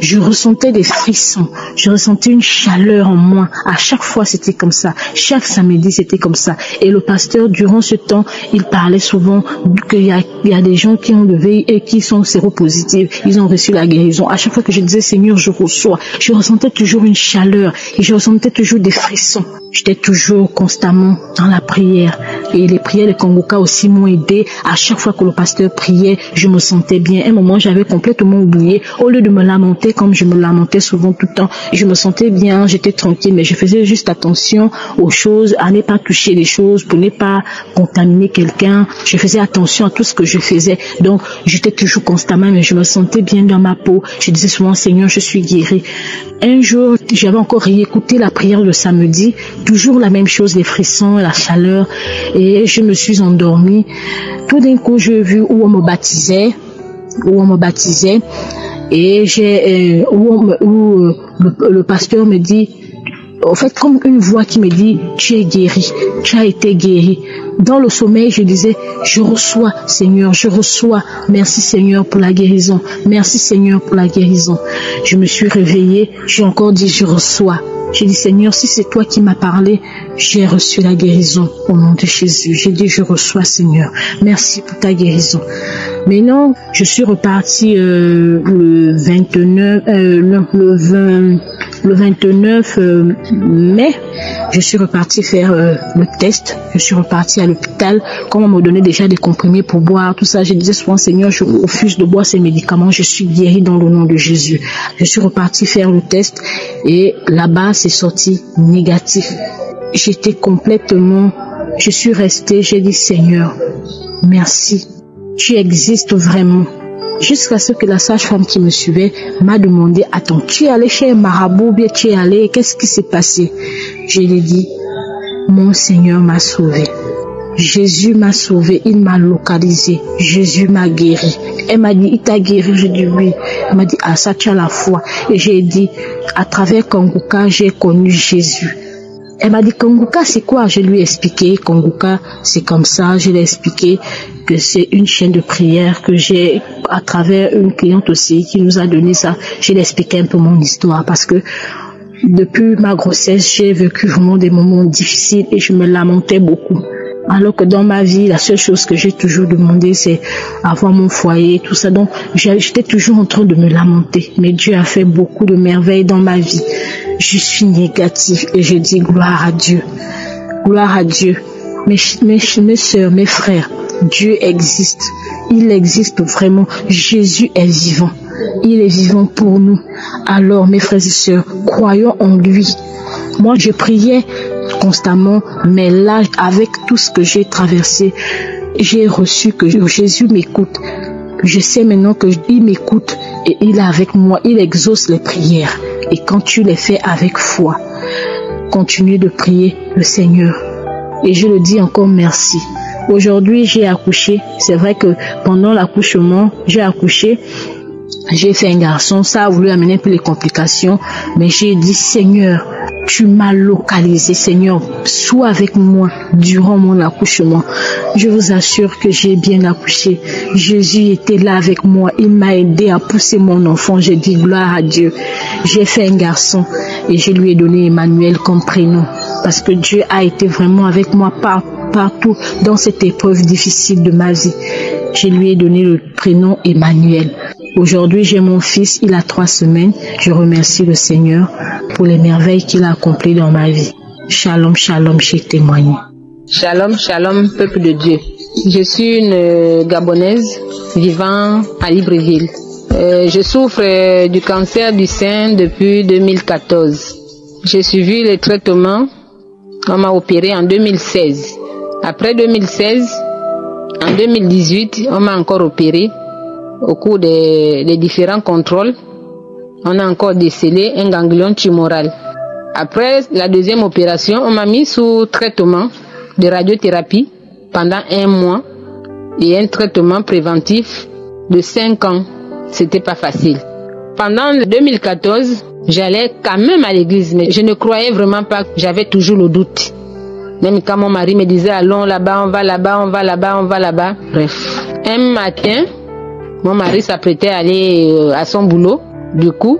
je ressentais des frissons, je ressentais une chaleur en moi. À chaque fois, c'était comme ça. Chaque samedi, c'était comme ça. Et le pasteur, durant ce temps, il parlait souvent qu'il y a des gens qui ont levé et qui sont séropositifs, ils ont reçu la guérison. À chaque fois que je disais, Seigneur, je reçois, je ressentais toujours une chaleur et je ressentais toujours des frissons. J'étais toujours constamment dans la prière et les prières de Kanguka aussi m'ont aidé. À chaque fois que le pasteur priait, je me sentais bien. À un moment, j'avais complètement oublié. Au lieu de me lamenter comme je me lamentais souvent tout le temps, je me sentais bien, j'étais tranquille, mais je faisais juste attention aux choses, à ne pas toucher les choses, pour ne pas contaminer quelqu'un. Je faisais attention à tout ce que je faisais. Donc, j'étais toujours constamment, mais je me sentais bien dans ma peau. Je disais souvent, Seigneur, je suis guérie. Un jour, j'avais encore réécouté la prière de samedi, toujours la même chose, les frissons, la chaleur, et je me suis endormie. Tout d'un coup, j'ai vu où on me baptisait, et le pasteur me dit, en fait, comme une voix qui me dit, tu es guéri, tu as été guéri. Dans le sommeil, je disais, je reçois, Seigneur, je reçois. Merci, Seigneur, pour la guérison. Merci, Seigneur, pour la guérison. Je me suis réveillée, j'ai encore dit, je reçois. J'ai dit, Seigneur, si c'est toi qui m'as parlé, j'ai reçu la guérison au nom de Jésus. J'ai dit, je reçois, Seigneur. Merci pour ta guérison. Maintenant, je suis repartie le 29 mai. Je suis repartie faire le test. Je suis repartie à l'hôpital. Comme on me donnait déjà des comprimés pour boire, tout ça, je disais souvent, Seigneur, je refuse de boire ces médicaments. Je suis guérie dans le nom de Jésus. Je suis repartie faire le test et là-bas, c'est sorti négatif. J'étais complètement, je suis restée, j'ai dit, Seigneur, merci. Tu existes vraiment. Jusqu'à ce que la sage-femme qui me suivait m'a demandé, attends, tu es allé chez un marabout, bien tu es allé, qu'est-ce qui s'est passé? Je lui ai dit, mon Seigneur m'a sauvé. Jésus m'a sauvé, il m'a localisé. Jésus m'a guéri. Elle m'a dit, il t'a guéri? Je dis oui. Elle m'a dit, ah ça tu as la foi. Et j'ai dit, à travers Kanguka, j'ai connu Jésus. Elle m'a dit, Kanguka, c'est quoi? Je lui ai expliqué, Kanguka, c'est comme ça. Je lui ai expliqué que c'est une chaîne de prière que j'ai à travers une cliente aussi qui nous a donné ça. Je lui ai expliqué un peu mon histoire parce que depuis ma grossesse, j'ai vécu vraiment des moments difficiles et je me lamentais beaucoup. Alors que dans ma vie, la seule chose que j'ai toujours demandé, c'est avoir mon foyer, tout ça. Donc, j'étais toujours en train de me lamenter. Mais Dieu a fait beaucoup de merveilles dans ma vie. Je suis négative et je dis gloire à Dieu. Gloire à Dieu. Mes soeurs, mes frères, Dieu existe. Il existe vraiment. Jésus est vivant. Il est vivant pour nous. Alors, mes frères et sœurs, croyons en lui. Moi, je priais constamment, mais là, avec tout ce que j'ai traversé, j'ai reçu que Jésus m'écoute. Je sais maintenant qu'il m'écoute et il est avec moi, il exauce les prières. Et quand tu les fais avec foi, continuer de prier le Seigneur. Et je le dis encore merci. Aujourd'hui, j'ai accouché. C'est vrai que pendant l'accouchement, j'ai accouché. J'ai fait un garçon. Ça a voulu amener un peu les complications. Mais j'ai dit, Seigneur, tu m'as localisé. Seigneur, sois avec moi durant mon accouchement. Je vous assure que j'ai bien accouché. Jésus était là avec moi. Il m'a aidé à pousser mon enfant. J'ai dit gloire à Dieu. J'ai fait un garçon et je lui ai donné Emmanuel comme prénom. Parce que Dieu a été vraiment avec moi partout dans cette épreuve difficile de ma vie. Je lui ai donné le prénom Emmanuel. Aujourd'hui, j'ai mon fils, il a 3 semaines. Je remercie le Seigneur pour les merveilles qu'il a accomplies dans ma vie. Shalom, shalom, j'ai témoigné. Shalom, shalom, peuple de Dieu. Je suis une Gabonaise vivant à Libreville. Je souffre du cancer du sein depuis 2014. J'ai suivi les traitements. On m'a opéré en 2016. Après 2016, en 2018, on m'a encore opéré. Au cours des différents contrôles, on a encore décelé un ganglion tumoral. Après la deuxième opération, on m'a mis sous traitement de radiothérapie pendant 1 mois et un traitement préventif de 5 ans. C'était pas facile. Pendant 2014, j'allais quand même à l'église, mais je ne croyais vraiment pas. J'avais toujours le doute. Même quand mon mari me disait allons là-bas, on va là-bas, on va là-bas, on va là-bas. Bref, un matin, mon mari s'apprêtait à aller à son boulot. Du coup,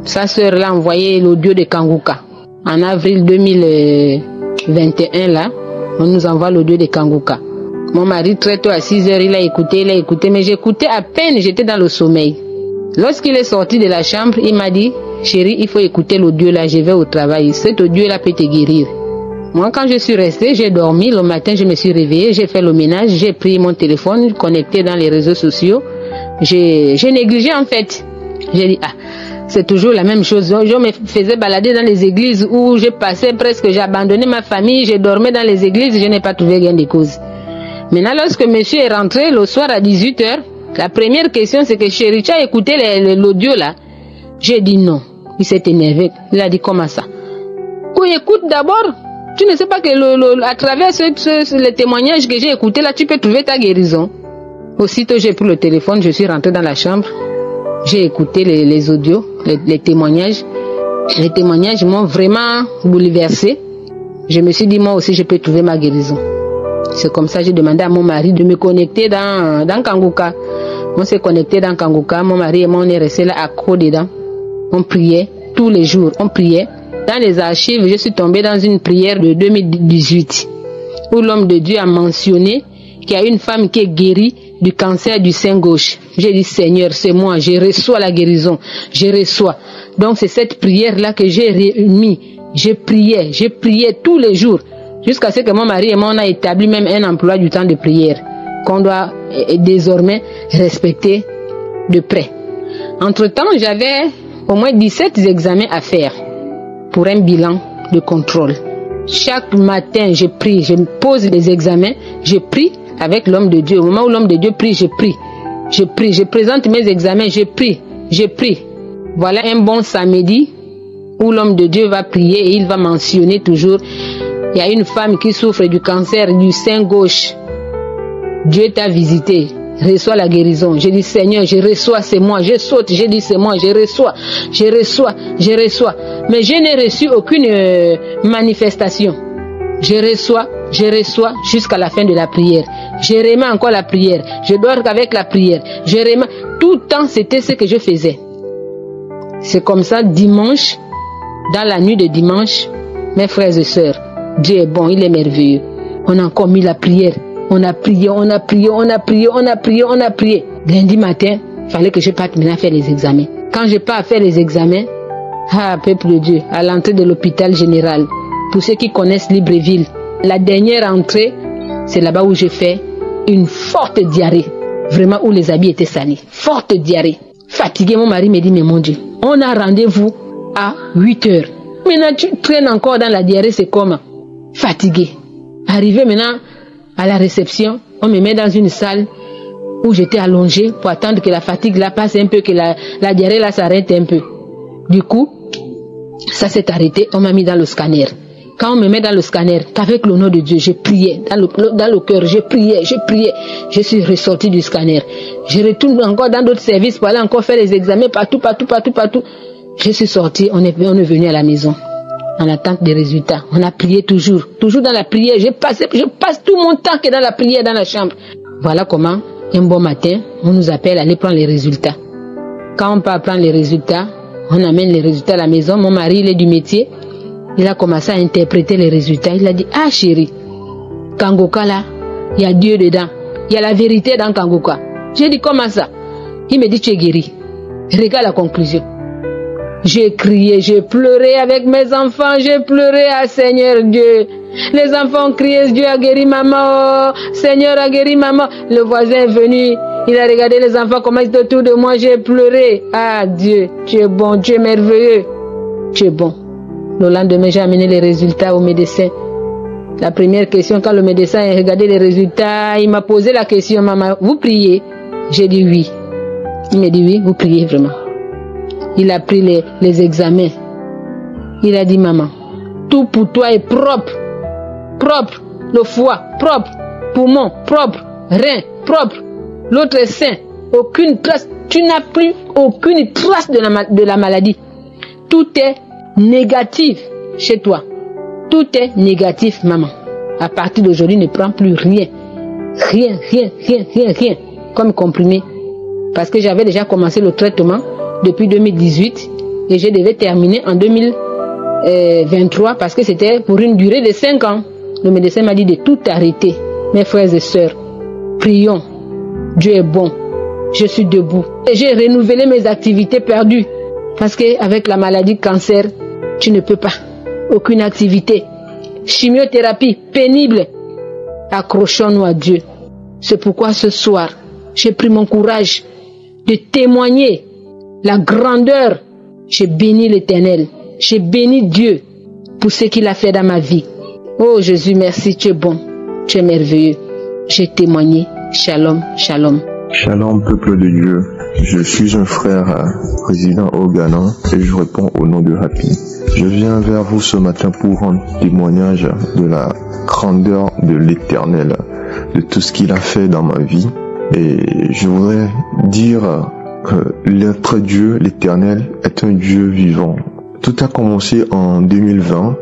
sa sœur l'a envoyé l'audio de Kanguka. En avril 2021, là, on nous envoie l'audio de Kanguka. Mon mari, très tôt à 6 heures, il a écouté, mais j'écoutais à peine, j'étais dans le sommeil. Lorsqu'il est sorti de la chambre, il m'a dit, chérie, il faut écouter l'audio là, je vais au travail. Cet audio là peut te guérir. Moi, quand je suis restée, j'ai dormi. Le matin, je me suis réveillée, j'ai fait le ménage, j'ai pris mon téléphone, connecté dans les réseaux sociaux. J'ai négligé en fait. J'ai dit, c'est toujours la même chose. Je me faisais balader dans les églises où je passais presque, j'ai abandonné ma famille, je dormais dans les églises, je n'ai pas trouvé gain de cause. Maintenant, lorsque monsieur est rentré le soir à 18 h, la première question c'est que chérie, tu as écouté l'audio là? J'ai dit non. Il s'est énervé. Il a dit comment ça? Écoute d'abord. Tu ne sais pas que à travers les témoignages que j'ai écoutés là, tu peux trouver ta guérison. Aussitôt j'ai pris le téléphone, je suis rentrée dans la chambre. J'ai écouté les audios, les témoignages. Les témoignages m'ont vraiment bouleversée. Je me suis dit moi aussi je peux trouver ma guérison. C'est comme ça que j'ai demandé à mon mari de me connecter dans Kanguka. On s'est connecté dans Kanguka. Mon mari et moi on est restés là accro dedans. On priait tous les jours. On priait. Dans les archives, je suis tombée dans une prière de 2018 où l'homme de Dieu a mentionné qu'il y a une femme qui est guérie du cancer du sein gauche. J'ai dit Seigneur, c'est moi, je reçois la guérison, je reçois. Donc c'est cette prière-là que j'ai réunie. Je priais tous les jours jusqu'à ce que mon mari et moi on a établi même un emploi du temps de prière qu'on doit désormais respecter de près. Entre-temps, j'avais au moins 17 examens à faire pour un bilan de contrôle. Chaque matin, je prie, je me pose des examens, je prie avec l'homme de Dieu. Au moment où l'homme de Dieu prie, je prie. Je prie, je présente mes examens, je prie. Voilà un bon samedi où l'homme de Dieu va prier et il va mentionner toujours, il y a une femme qui souffre du cancer du sein gauche. Dieu t'a visité. Reçois la guérison. J'ai dit Seigneur, je reçois, c'est moi. Je saute, j'ai dit c'est moi, je reçois. Mais je n'ai reçu aucune manifestation. Je reçois jusqu'à la fin de la prière. Je remets encore la prière. Je dors avec la prière. Je remets. Tout le temps, c'était ce que je faisais. C'est comme ça, dimanche, dans la nuit de dimanche, mes frères et sœurs, Dieu est bon, il est merveilleux. On a encore mis la prière. On a prié. Lundi matin, il fallait que je parte maintenant faire les examens. Quand je pars faire les examens, peuple de Dieu, à l'entrée de l'hôpital général, pour ceux qui connaissent Libreville, la dernière entrée, c'est là-bas où j'ai fait une forte diarrhée. Vraiment où les habits étaient salis. Forte diarrhée. Fatigué, mon mari me dit, mais mon Dieu, on a rendez-vous à 8 h. Maintenant, tu traînes encore dans la diarrhée, c'est comment? Fatigué. Arrivé maintenant à la réception, on me met dans une salle où j'étais allongée pour attendre que la fatigue là passe un peu, que la diarrhée là s'arrête un peu. Du coup, Ça s'est arrêté, on m'a mis dans le scanner. Quand on me met dans le scanner, qu'avec le nom de Dieu, j'ai prié, dans le cœur, j'ai prié, je suis ressorti du scanner. Je retourne encore dans d'autres services pour aller encore faire les examens partout. Je suis sorti, on est venu à la maison, en attente des résultats. On a prié toujours dans la prière. Je passe tout mon temps que dans la prière, dans la chambre. Voilà comment, un bon matin, on nous appelle à aller prendre les résultats. Quand on part prendre les résultats, on amène les résultats à la maison. Mon mari, il est du métier. Il a commencé à interpréter les résultats. Il a dit, ah chérie, Kangoka là, il y a Dieu dedans. Il y a la vérité dans Kangoka. J'ai dit, comment ça? Il me dit, tu es guéri. Regarde la conclusion. J'ai crié, j'ai pleuré avec mes enfants, j'ai pleuré à Seigneur Dieu. Les enfants ont crié, Dieu a guéri maman, Seigneur a guéri maman. Le voisin est venu, il a regardé les enfants comment ils étaient autour de moi, j'ai pleuré. Ah Dieu, tu es bon, tu es merveilleux, tu es bon. Le lendemain, j'ai amené les résultats au médecin. La première question, quand le médecin a regardé les résultats, il m'a posé la question, maman, vous priez? J'ai dit oui. Il m'a dit oui, vous priez vraiment. Il a pris les examens. Il a dit, maman, tout pour toi est propre. Propre. Le foie, propre. Poumon, propre. Rein, propre. L'autre est sain. Aucune trace. Tu n'as plus aucune trace de la maladie. Tout est négatif chez toi. Tout est négatif, maman. À partir d'aujourd'hui, ne prends plus rien. Rien. Comme comprimé. Parce que j'avais déjà commencé le traitement depuis 2018 et je devais terminer en 2023 parce que c'était pour une durée de 5 ans. Le médecin m'a dit de tout arrêter. Mes frères et sœurs, prions. Dieu est bon. Je suis debout. Et j'ai renouvelé mes activités perdues. Parce qu'avec la maladie cancer, tu ne peux pas. Aucune activité. Chimiothérapie pénible. Accrochons-nous à Dieu. C'est pourquoi ce soir, j'ai pris mon courage de témoigner la grandeur. J'ai béni l'Éternel. J'ai béni Dieu pour ce qu'il a fait dans ma vie. Oh Jésus, merci, tu es bon. Tu es merveilleux. J'ai témoigné. Shalom, shalom. Shalom, peuple de Dieu. Je suis un frère résident au Ghana et je réponds au nom de Happy. Je viens vers vous ce matin pour rendre témoignage de la grandeur de l'Éternel, de tout ce qu'il a fait dans ma vie. Et je voudrais dire que notre Dieu, l'Éternel, est un Dieu vivant. Tout a commencé en 2020.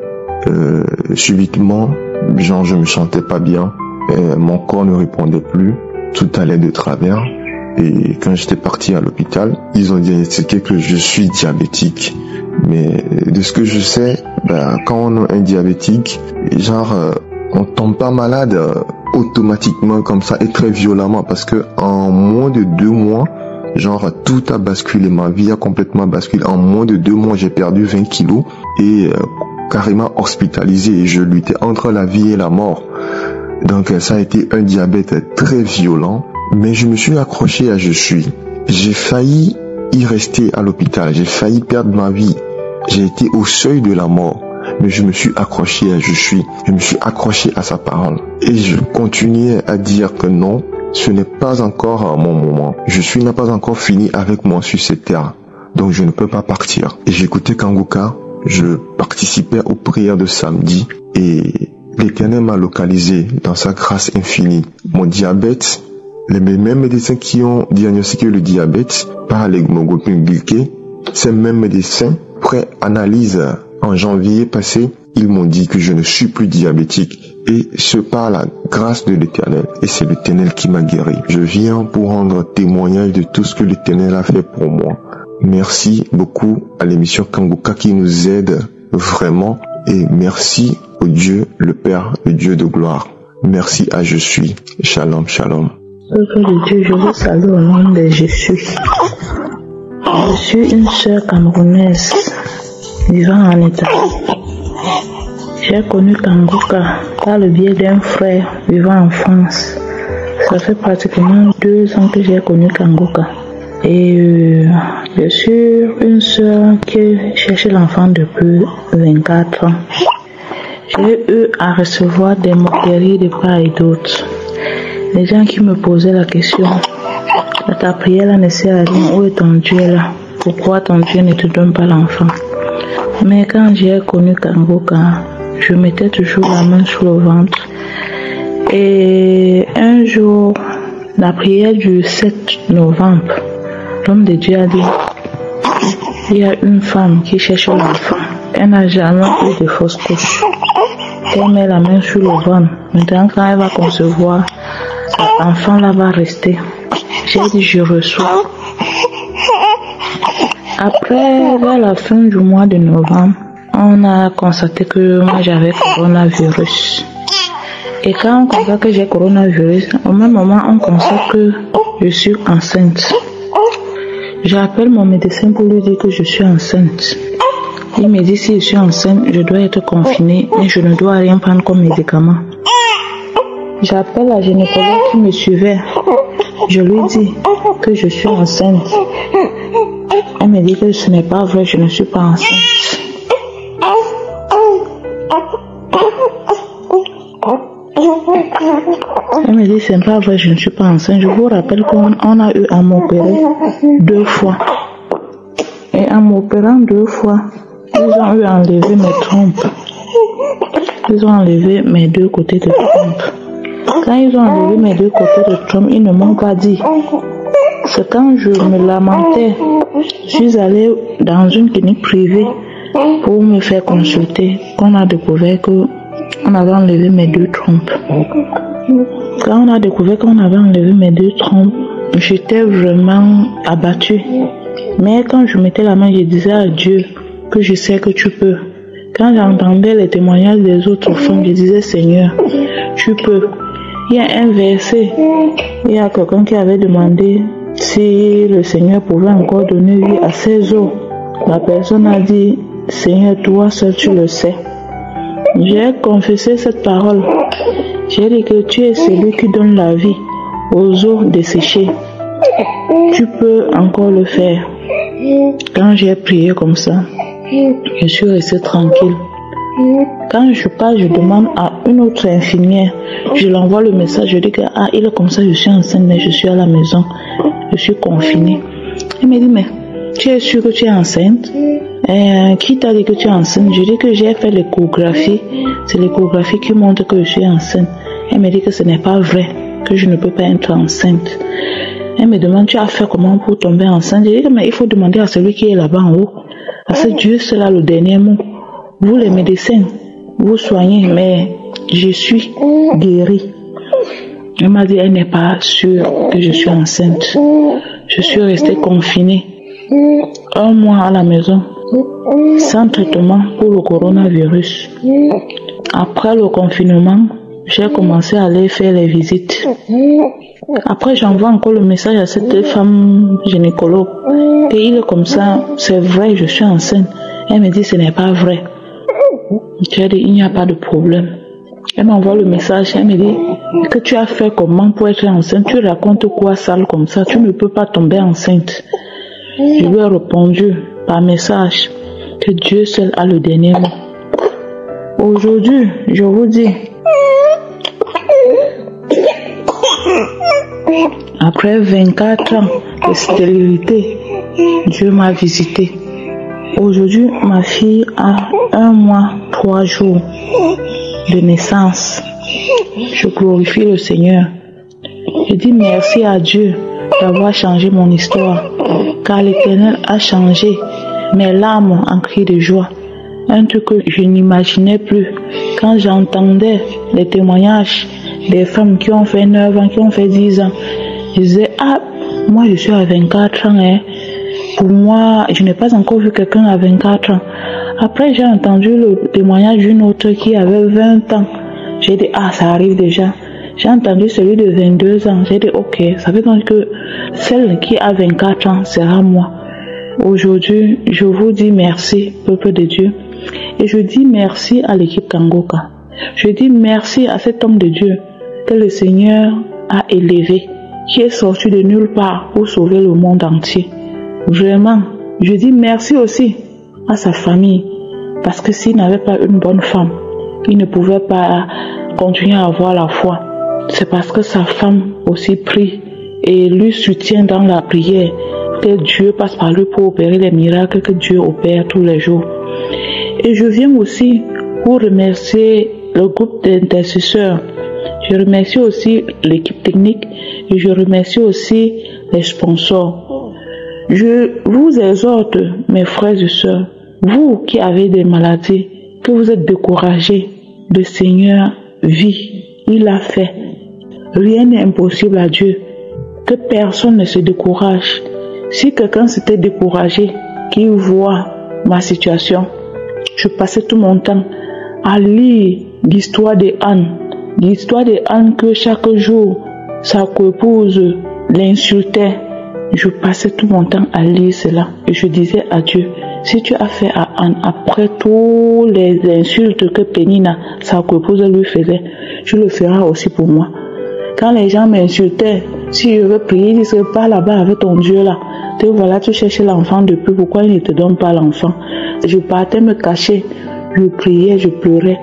Subitement, je me sentais pas bien. Mon corps ne répondait plus. Tout allait de travers. Et quand j'étais parti à l'hôpital, ils ont diagnostiqué que je suis diabétique. Mais de ce que je sais, quand on est un diabétique, on tombe pas malade automatiquement comme ça et très violemment, parce que en moins de 2 mois, tout a basculé, ma vie a complètement basculé. En moins de 2 mois, j'ai perdu 20 kilos et carrément hospitalisé, et je luttais entre la vie et la mort. Donc ça a été un diabète très violent, mais je me suis accroché à je suis. J'ai failli y rester à l'hôpital, j'ai failli perdre ma vie. J'ai été au seuil de la mort, mais je me suis accroché à je suis. Je me suis accroché à sa parole. Et je continuais à dire que non, ce n'est pas encore mon moment. Je suis n'a pas encore fini avec moi sur cette terre. Donc je ne peux pas partir. Et j'écoutais Kangoka, je participais aux prières de samedi et l'Éternel m'a localisé dans sa grâce infinie. Mon diabète, les mêmes médecins qui ont diagnostiqué le diabète par l'hémoglobine glycée, ces mêmes médecins, après analyse en janvier passé, ils m'ont dit que je ne suis plus diabétique. Et ce par la grâce de l'Éternel. Et c'est l'Éternel qui m'a guéri. Je viens pour rendre témoignage de tout ce que l'Éternel a fait pour moi. Merci beaucoup à l'émission Kangoka qui nous aide vraiment. Et merci au Dieu, le Père, le Dieu de gloire. Merci à Je suis. Shalom, shalom. Peuple de Dieu, je vous salue au nom de Jésus. Je suis une sœur camerounaise vivant en Italie. J'ai connu Kangoka par le biais d'un frère vivant en France. Ça fait pratiquement 2 ans que j'ai connu Kangoka. Et je suis une sœur qui cherche l'enfant depuis 24 ans. J'ai eu à recevoir des moqueries de part et d'autre. Les gens qui me posaient la question, ta prière là ne sert à rien, où est ton Dieu là? Pourquoi ton Dieu ne te donne pas l'enfant? Mais quand j'ai connu Kangoka, je mettais toujours la main sur le ventre. Et un jour, la prière du 7 novembre, l'homme de Dieu a dit, il y a une femme qui cherche l'enfant. Elle n'a jamais eu de fausse couche. Elle met la main sur le ventre. Maintenant, quand elle va concevoir, l'enfant là va rester. J'ai dit, je reçois. Après, vers la fin du mois de novembre, on a constaté que moi j'avais coronavirus. Et quand on constate que j'ai coronavirus, au même moment on constate que je suis enceinte. J'appelle mon médecin pour lui dire que je suis enceinte. Il me dit si je suis enceinte, je dois être confinée et je ne dois rien prendre comme médicament. J'appelle la gynécologue qui me suivait. Je lui dis que je suis enceinte. Elle me dit que ce n'est pas vrai, je ne suis pas enceinte. Elle me dit c'est pas vrai, je ne suis pas enceinte. Je vous rappelle qu'on a eu à m'opérer 2 fois. Et en m'opérant 2 fois, ils ont eu à enlever mes trompes. Ils ont enlevé mes 2 côtés de trompe. Quand ils ont enlevé mes 2 côtés de trompe, ils ne m'ont pas dit. C'est quand je me lamentais, je suis allée dans une clinique privée pour me faire consulter, qu'on a découvert qu'on avait enlevé mes 2 trompes. Quand on a découvert qu'on avait enlevé mes 2 trompes, j'étais vraiment abattue. Mais quand je mettais la main, je disais à Dieu que je sais que tu peux. Quand j'entendais les témoignages des autres femmes, je disais Seigneur, tu peux. Il y a un verset, il y a quelqu'un qui avait demandé si le Seigneur pouvait encore donner vie à ses os. La personne a dit, Seigneur, toi seul tu le sais. J'ai confessé cette parole. J'ai dit que tu es celui qui donne la vie aux os desséchés. Tu peux encore le faire. Quand j'ai prié comme ça, je suis restée tranquille. Quand je pars, je demande à une autre infirmière, je l'envoie le message, je dis que il est comme ça, je suis enceinte, mais je suis à la maison, je suis confinée. Elle me dit, mais tu es sûre que tu es enceinte? Qui t'a dit que tu es enceinte? Je dis que j'ai fait l'échographie, c'est l'échographie qui montre que je suis enceinte. Elle me dit que ce n'est pas vrai, que je ne peux pas être enceinte. Elle me demande, tu as fait comment pour tomber enceinte? Je dis que mais il faut demander à celui qui est là-bas en haut, parce que Dieu seul a le dernier mot. Vous les médecins, vous soignez, mais je suis guérie. Elle m'a dit, elle n'est pas sûre que je suis enceinte. Je suis restée confinée 1 mois à la maison, sans traitement pour le coronavirus. Après le confinement, j'ai commencé à aller faire les visites. Après, j'envoie encore le message à cette femme gynécologue. Et il est comme ça, c'est vrai, je suis enceinte. Elle me dit, ce n'est pas vrai. J'ai dit, il n'y a pas de problème. Elle m'envoie le message, elle me dit, que tu as fait comment pour être enceinte? Tu racontes quoi sale comme ça? Tu ne peux pas tomber enceinte. Je lui ai répondu par message que Dieu seul a le dernier mot. Aujourd'hui, je vous dis, après 24 ans de stérilité, Dieu m'a visité. Aujourd'hui, ma fille a 1 mois, 3 jours de naissance. Je glorifie le Seigneur. Je dis merci à Dieu d'avoir changé mon histoire, car l'Éternel a changé mes larmes en cris de joie. Un truc que je n'imaginais plus. Quand j'entendais les témoignages des femmes qui ont fait 9 ans, qui ont fait 10 ans, je disais, moi je suis à 24 ans, hein. Pour moi, je n'ai pas encore vu quelqu'un à 24 ans. Après, j'ai entendu le témoignage d'une autre qui avait 20 ans. J'ai dit, ça arrive déjà. J'ai entendu celui de 22 ans. J'ai dit, ok, ça veut dire que celle qui a 24 ans sera moi. Aujourd'hui, je vous dis merci, peuple de Dieu. Et je dis merci à l'équipe Kangoka. Je dis merci à cet homme de Dieu que le Seigneur a élevé, qui est sorti de nulle part pour sauver le monde entier. Vraiment, je dis merci aussi à sa famille, parce que s'il n'avait pas une bonne femme, il ne pouvait pas continuer à avoir la foi. C'est parce que sa femme aussi prie et lui soutient dans la prière que Dieu passe par lui pour opérer les miracles que Dieu opère tous les jours. Et je viens aussi pour remercier le groupe d'intercesseurs. Je remercie aussi l'équipe technique et je remercie aussi les sponsors. Je vous exhorte, mes frères et sœurs, vous qui avez des maladies, que vous êtes découragés, le Seigneur vit, il l'a fait. Rien n'est impossible à Dieu. Que personne ne se décourage. Si quelqu'un s'était découragé, qu'il voit ma situation, je passais tout mon temps à lire l'histoire de Anne. L'histoire de Anne que chaque jour, sa coépouse l'insultait. Je passais tout mon temps à lire cela. Et je disais à Dieu, si tu as fait à Anne, après toutes les insultes que Pénina, sa coépouse, lui faisait, tu le feras aussi pour moi. Quand les gens m'insultaient, si je veux prier, ils disent pas là-bas avec ton Dieu là. Te voilà, tu cherches l'enfant depuis, pourquoi il ne te donne pas l'enfant? Je partais me cacher, je priais, je pleurais.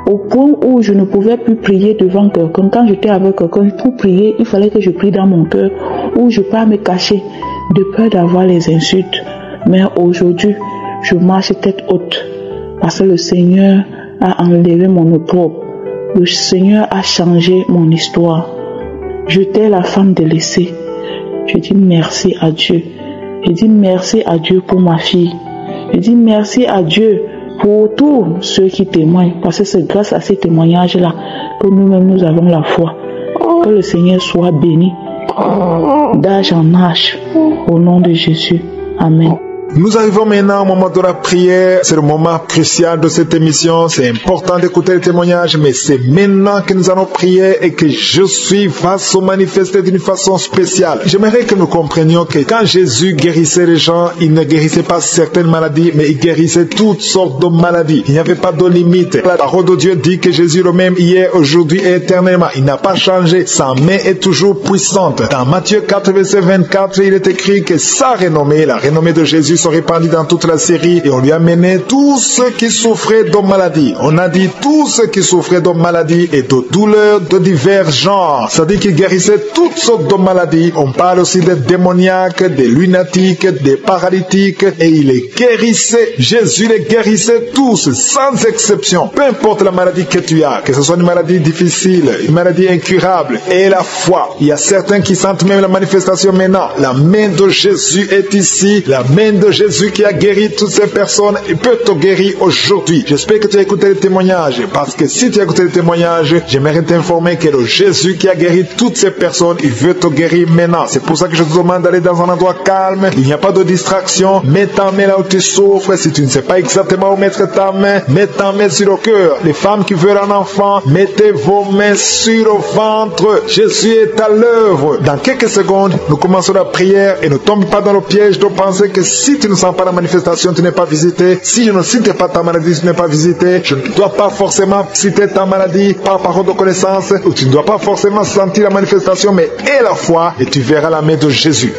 Au point où je ne pouvais plus prier devant quelqu'un. Quand j'étais avec quelqu'un, pour prier, il fallait que je prie dans mon cœur, où je peux me cacher, de peur d'avoir les insultes. Mais aujourd'hui, je marche tête haute, parce que le Seigneur a enlevé mon opprobre. Le Seigneur a changé mon histoire. J'étais la femme délaissée. Je dis merci à Dieu. Je dis merci à Dieu pour ma fille. Je dis merci à Dieu pour tous ceux qui témoignent. Parce que c'est grâce à ces témoignages-là que nous-mêmes nous avons la foi. Que le Seigneur soit béni d'âge en âge. Au nom de Jésus. Amen. Nous arrivons maintenant au moment de la prière. C'est le moment crucial de cette émission. C'est important d'écouter les témoignages, mais c'est maintenant que nous allons prier et que Jésus va se manifester d'une façon spéciale. J'aimerais que nous comprenions que quand Jésus guérissait les gens, il ne guérissait pas certaines maladies, mais il guérissait toutes sortes de maladies. Il n'y avait pas de limite. La parole de Dieu dit que Jésus est le même hier, aujourd'hui et éternellement. Il n'a pas changé. Sa main est toujours puissante. Dans Matthieu 4, verset 24, il est écrit que sa renommée, la renommée de Jésus, sont répandus dans toute la Syrie et on lui a mené tous ceux qui souffraient de maladies. On a dit tous ceux qui souffraient de maladies et de douleurs de divers genres. C'est-à-dire qu'il guérissait toutes sortes de maladies. On parle aussi des démoniaques, des lunatiques, des paralytiques et il les guérissait. Jésus les guérissait tous, sans exception. Peu importe la maladie que tu as, que ce soit une maladie difficile, une maladie incurable, et la foi. Il y a certains qui sentent même la manifestation maintenant. La main de Jésus est ici. La main de Jésus qui a guéri toutes ces personnes, il peut te guérir aujourd'hui. J'espère que tu as écouté les témoignages, parce que si tu as écouté les témoignages, j'aimerais t'informer que le Jésus qui a guéri toutes ces personnes, il veut te guérir maintenant. C'est pour ça que je te demande d'aller dans un endroit calme, il n'y a pas de distraction. Mets ta main là où tu souffres. Si tu ne sais pas exactement où mettre ta main, mets ta main sur le cœur. Les femmes qui veulent un enfant, mettez vos mains sur le ventre. Jésus est à l'œuvre. Dans quelques secondes, nous commençons la prière et ne tombe pas dans le piège de penser que si tu ne sens pas la manifestation, tu n'es pas visité. Si je ne cite pas ta maladie, tu n'es pas visité. Je ne dois pas forcément citer ta maladie par parole de connaissance, ou tu ne dois pas forcément sentir la manifestation, mais aie la foi et tu verras la main de Jésus.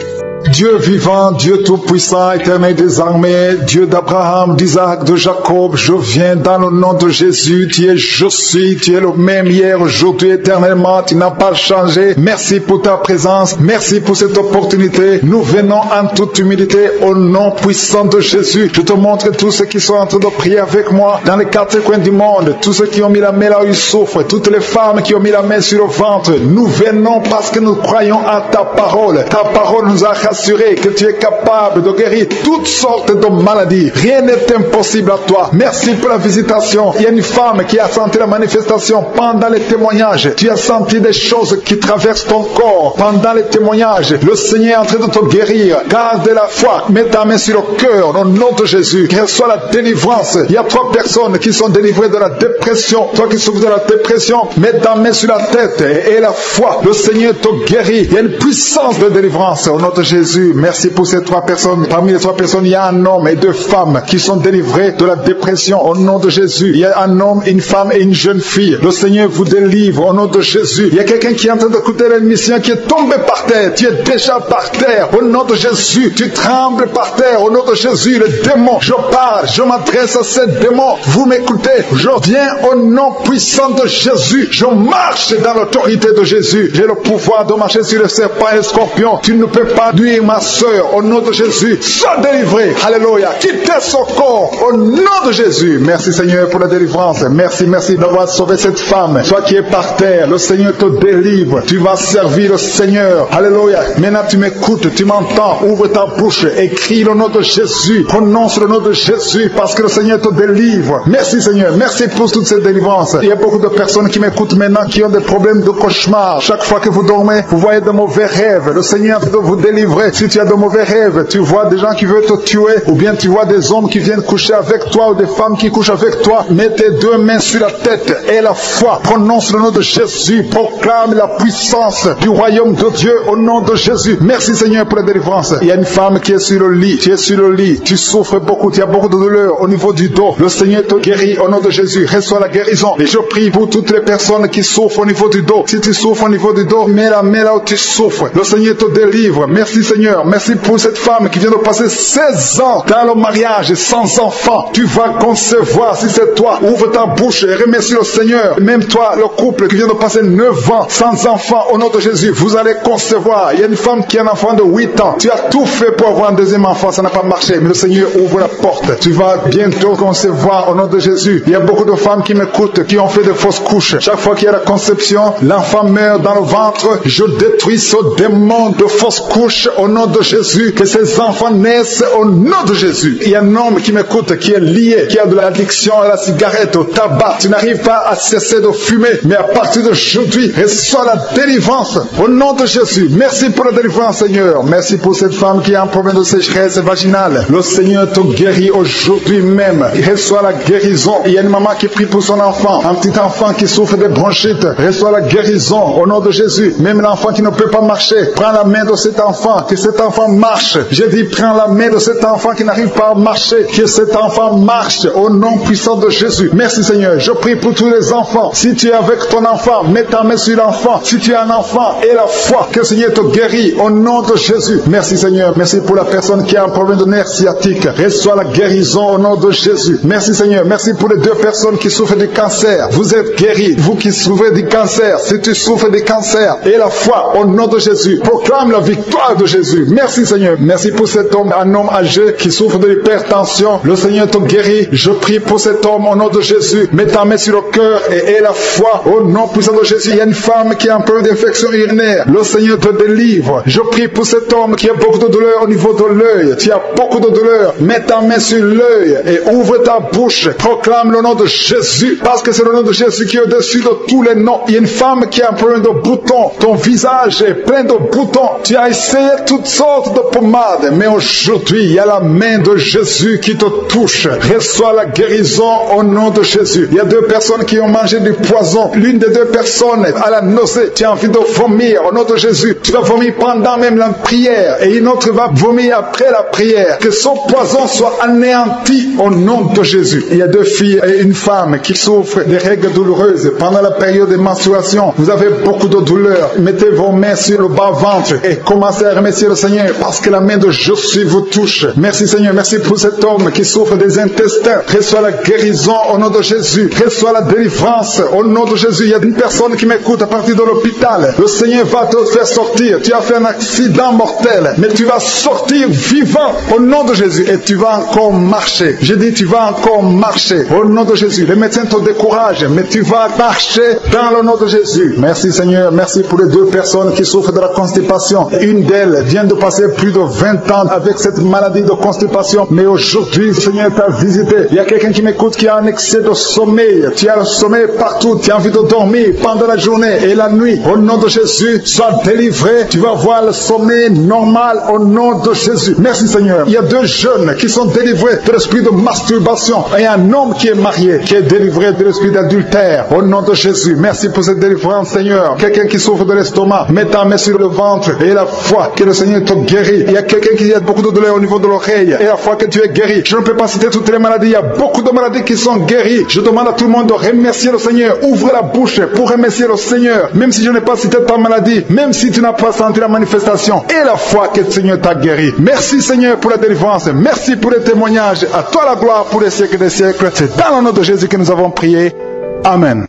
Dieu vivant, Dieu tout-puissant, éternel des armées, Dieu d'Abraham, d'Isaac, de Jacob, je viens dans le nom de Jésus. Tu es je suis, tu es le même hier, aujourd'hui, éternellement, tu n'as pas changé. Merci pour ta présence, merci pour cette opportunité. Nous venons en toute humilité au nom puissant de Jésus. Je te montre tous ceux qui sont en train de prier avec moi dans les quatre coins du monde, tous ceux qui ont mis la main là où ils souffrent, toutes les femmes qui ont mis la main sur le ventre. Nous venons parce que nous croyons à ta parole. Ta parole nous a assuré que tu es capable de guérir toutes sortes de maladies. Rien n'est impossible à toi. Merci pour la visitation. Il y a une femme qui a senti la manifestation pendant les témoignages. Tu as senti des choses qui traversent ton corps pendant les témoignages. Le Seigneur est en train de te guérir. Garde la foi. Mets ta main sur le cœur au nom de Jésus. Qu'elle soit la délivrance. Il y a 3 personnes qui sont délivrées de la dépression. Toi qui souffres de la dépression, mets ta main sur la tête et la foi. Le Seigneur te guérit. Il y a une puissance de délivrance au nom de Jésus. Merci pour ces 3 personnes. Parmi les 3 personnes, il y a un homme et 2 femmes qui sont délivrés de la dépression au nom de Jésus. Il y a un homme, une femme et une jeune fille. Le Seigneur vous délivre au nom de Jésus. Il y a quelqu'un qui est en train d'écouter l'émission qui est tombé par terre. Tu es déjà par terre au nom de Jésus. Tu trembles par terre au nom de Jésus. Le démon, je parle, je m'adresse à ces démons. Vous m'écoutez. Je viens au nom puissant de Jésus. Je marche dans l'autorité de Jésus. J'ai le pouvoir de marcher sur les serpents et les scorpions. Tu ne peux pas nuire ma soeur. Au nom de Jésus, sois délivrée. Alléluia. Quittez son corps. Au nom de Jésus. Merci Seigneur pour la délivrance. Merci, merci d'avoir sauvé cette femme. Toi qui es par terre, le Seigneur te délivre. Tu vas servir le Seigneur. Alléluia. Maintenant tu m'écoutes, tu m'entends. Ouvre ta bouche et crie le nom de Jésus. Prononce le nom de Jésus parce que le Seigneur te délivre. Merci Seigneur. Merci pour toute cette délivrance. Il y a beaucoup de personnes qui m'écoutent maintenant qui ont des problèmes de cauchemar. Chaque fois que vous dormez, vous voyez de mauvais rêves. Le Seigneur veut vous délivrer. Si tu as de mauvais rêves, tu vois des gens qui veulent te tuer ou bien tu vois des hommes qui viennent coucher avec toi ou des femmes qui couchent avec toi, mets tes deux mains sur la tête et la foi. Prononce le nom de Jésus. Proclame la puissance du royaume de Dieu au nom de Jésus. Merci Seigneur pour la délivrance. Il y a une femme qui est sur le lit. Tu es sur le lit. Tu souffres beaucoup. Tu as beaucoup de douleur au niveau du dos. Le Seigneur te guérit au nom de Jésus. Reçois la guérison. Et je prie pour toutes les personnes qui souffrent au niveau du dos. Si tu souffres au niveau du dos, mets la main là où tu souffres. Le Seigneur te délivre. Merci Seigneur. Merci pour cette femme qui vient de passer 16 ans dans le mariage sans enfant. Tu vas concevoir si c'est toi. Ouvre ta bouche et remercie le Seigneur. Même toi, le couple qui vient de passer 9 ans sans enfant, au nom de Jésus, vous allez concevoir. Il y a une femme qui a un enfant de 8 ans. Tu as tout fait pour avoir un deuxième enfant, ça n'a pas marché. Mais le Seigneur ouvre la porte. Tu vas bientôt concevoir au nom de Jésus. Il y a beaucoup de femmes qui m'écoutent, qui ont fait de fausses couches. Chaque fois qu'il y a la conception, l'enfant meurt dans le ventre. Je détruis ce démon de fausses couches au nom de Jésus. Que ces enfants naissent au nom de Jésus. Il y a un homme qui m'écoute, qui est lié, qui a de l'addiction à la cigarette, au tabac. Tu n'arrives pas à cesser de fumer, mais à partir d'aujourd'hui, reçois la délivrance au nom de Jésus. Merci pour la délivrance, Seigneur. Merci pour cette femme qui a un problème de sécheresse vaginale. Le Seigneur te guérit aujourd'hui même. Il reçoit la guérison. Il y a une maman qui prie pour son enfant, un petit enfant qui souffre de bronchite. Reçoit la guérison au nom de Jésus. Même l'enfant qui ne peut pas marcher, prends la main de cet enfant, que cet enfant marche. J'ai dit, prends la main de cet enfant qui n'arrive pas à marcher, que cet enfant marche au nom puissant de Jésus. Merci Seigneur. Je prie pour tous les enfants. Si tu es avec ton enfant, mets ta main sur l'enfant. Si tu es un enfant, et la foi, que le Seigneur te guérit au nom de Jésus. Merci Seigneur. Merci pour la personne qui a un problème de nerf sciatique. Reçois la guérison au nom de Jésus. Merci Seigneur. Merci pour les 2 personnes qui souffrent du cancer. Vous êtes guéris. Vous qui souffrez du cancer, si tu souffres du cancer, et la foi au nom de Jésus. Proclame la victoire de Jésus. Merci Seigneur. Merci pour cet homme, un homme âgé qui souffre de l'hypertension. Le Seigneur te guérit. Je prie pour cet homme au nom de Jésus. Mets ta main sur le cœur et la foi au nom puissant de Jésus. Il y a une femme qui a un problème d'infection urinaire. Le Seigneur te délivre. Je prie pour cet homme qui a beaucoup de douleur au niveau de l'œil. Tu as beaucoup de douleur. Mets ta main sur l'œil et ouvre ta bouche. Proclame le nom de Jésus parce que c'est le nom de Jésus qui est au-dessus de tous les noms. Il y a une femme qui a un problème de boutons. Ton visage est plein de boutons. Tu as essayé toutes sortes de pommades, mais aujourd'hui, il y a la main de Jésus qui te touche. Reçois la guérison au nom de Jésus. Il y a 2 personnes qui ont mangé du poison. L'une des 2 personnes a la nausée. Tu as envie de vomir au nom de Jésus. Tu vas vomir pendant même la prière et une autre va vomir après la prière. Que son poison soit anéanti au nom de Jésus. Il y a 2 filles et une femme qui souffrent des règles douloureuses pendant la période de menstruation. Vous avez beaucoup de douleur. Mettez vos mains sur le bas-ventre et commencez à remercier le Seigneur parce que la main de Jésus vous touche. Merci Seigneur. Merci pour cet homme qui souffre des intestins. Reçois la guérison au nom de Jésus. Reçois la délivrance au nom de Jésus. Il y a une personne qui m'écoute à partir de l'hôpital. Le Seigneur va te faire sortir. Tu as fait un accident mortel, mais tu vas sortir vivant au nom de Jésus et tu vas encore marcher. Je dis tu vas encore marcher au nom de Jésus. Les médecins te découragent, mais tu vas marcher dans le nom de Jésus. Merci Seigneur. Merci pour les 2 personnes qui souffrent de la constipation. Une d'elles vient de passer plus de 20 ans avec cette maladie de constipation, mais aujourd'hui le Seigneur t'a visité. Il y a quelqu'un qui m'écoute qui a un excès de sommeil. Tu as le sommeil partout. Tu as envie de dormir pendant la journée et la nuit. Au nom de Jésus, sois délivré. Tu vas voir le sommeil normal au nom de Jésus. Merci Seigneur. Il y a 2 jeunes qui sont délivrés de l'esprit de masturbation et un homme qui est marié qui est délivré de l'esprit d'adultère au nom de Jésus. Merci pour cette délivrance Seigneur. Quelqu'un qui souffre de l'estomac, mets ta main sur le ventre et la foi que le Seigneur te guérit. Il y a quelqu'un qui a beaucoup de douleur au niveau de l'oreille et la foi que tu es guéri. Je ne peux pas citer toutes les maladies. Il y a beaucoup de maladies qui sont guéries. Je demande à tout le monde de remercier le Seigneur. Ouvre la bouche pour remercier le Seigneur. Même si je n'ai pas cité ta maladie, même si tu n'as pas senti la manifestation et la foi que le Seigneur t'a guéri. Merci Seigneur pour la délivrance. Merci pour les témoignages. À toi la gloire pour les siècles des siècles. C'est dans le nom de Jésus que nous avons prié. Amen.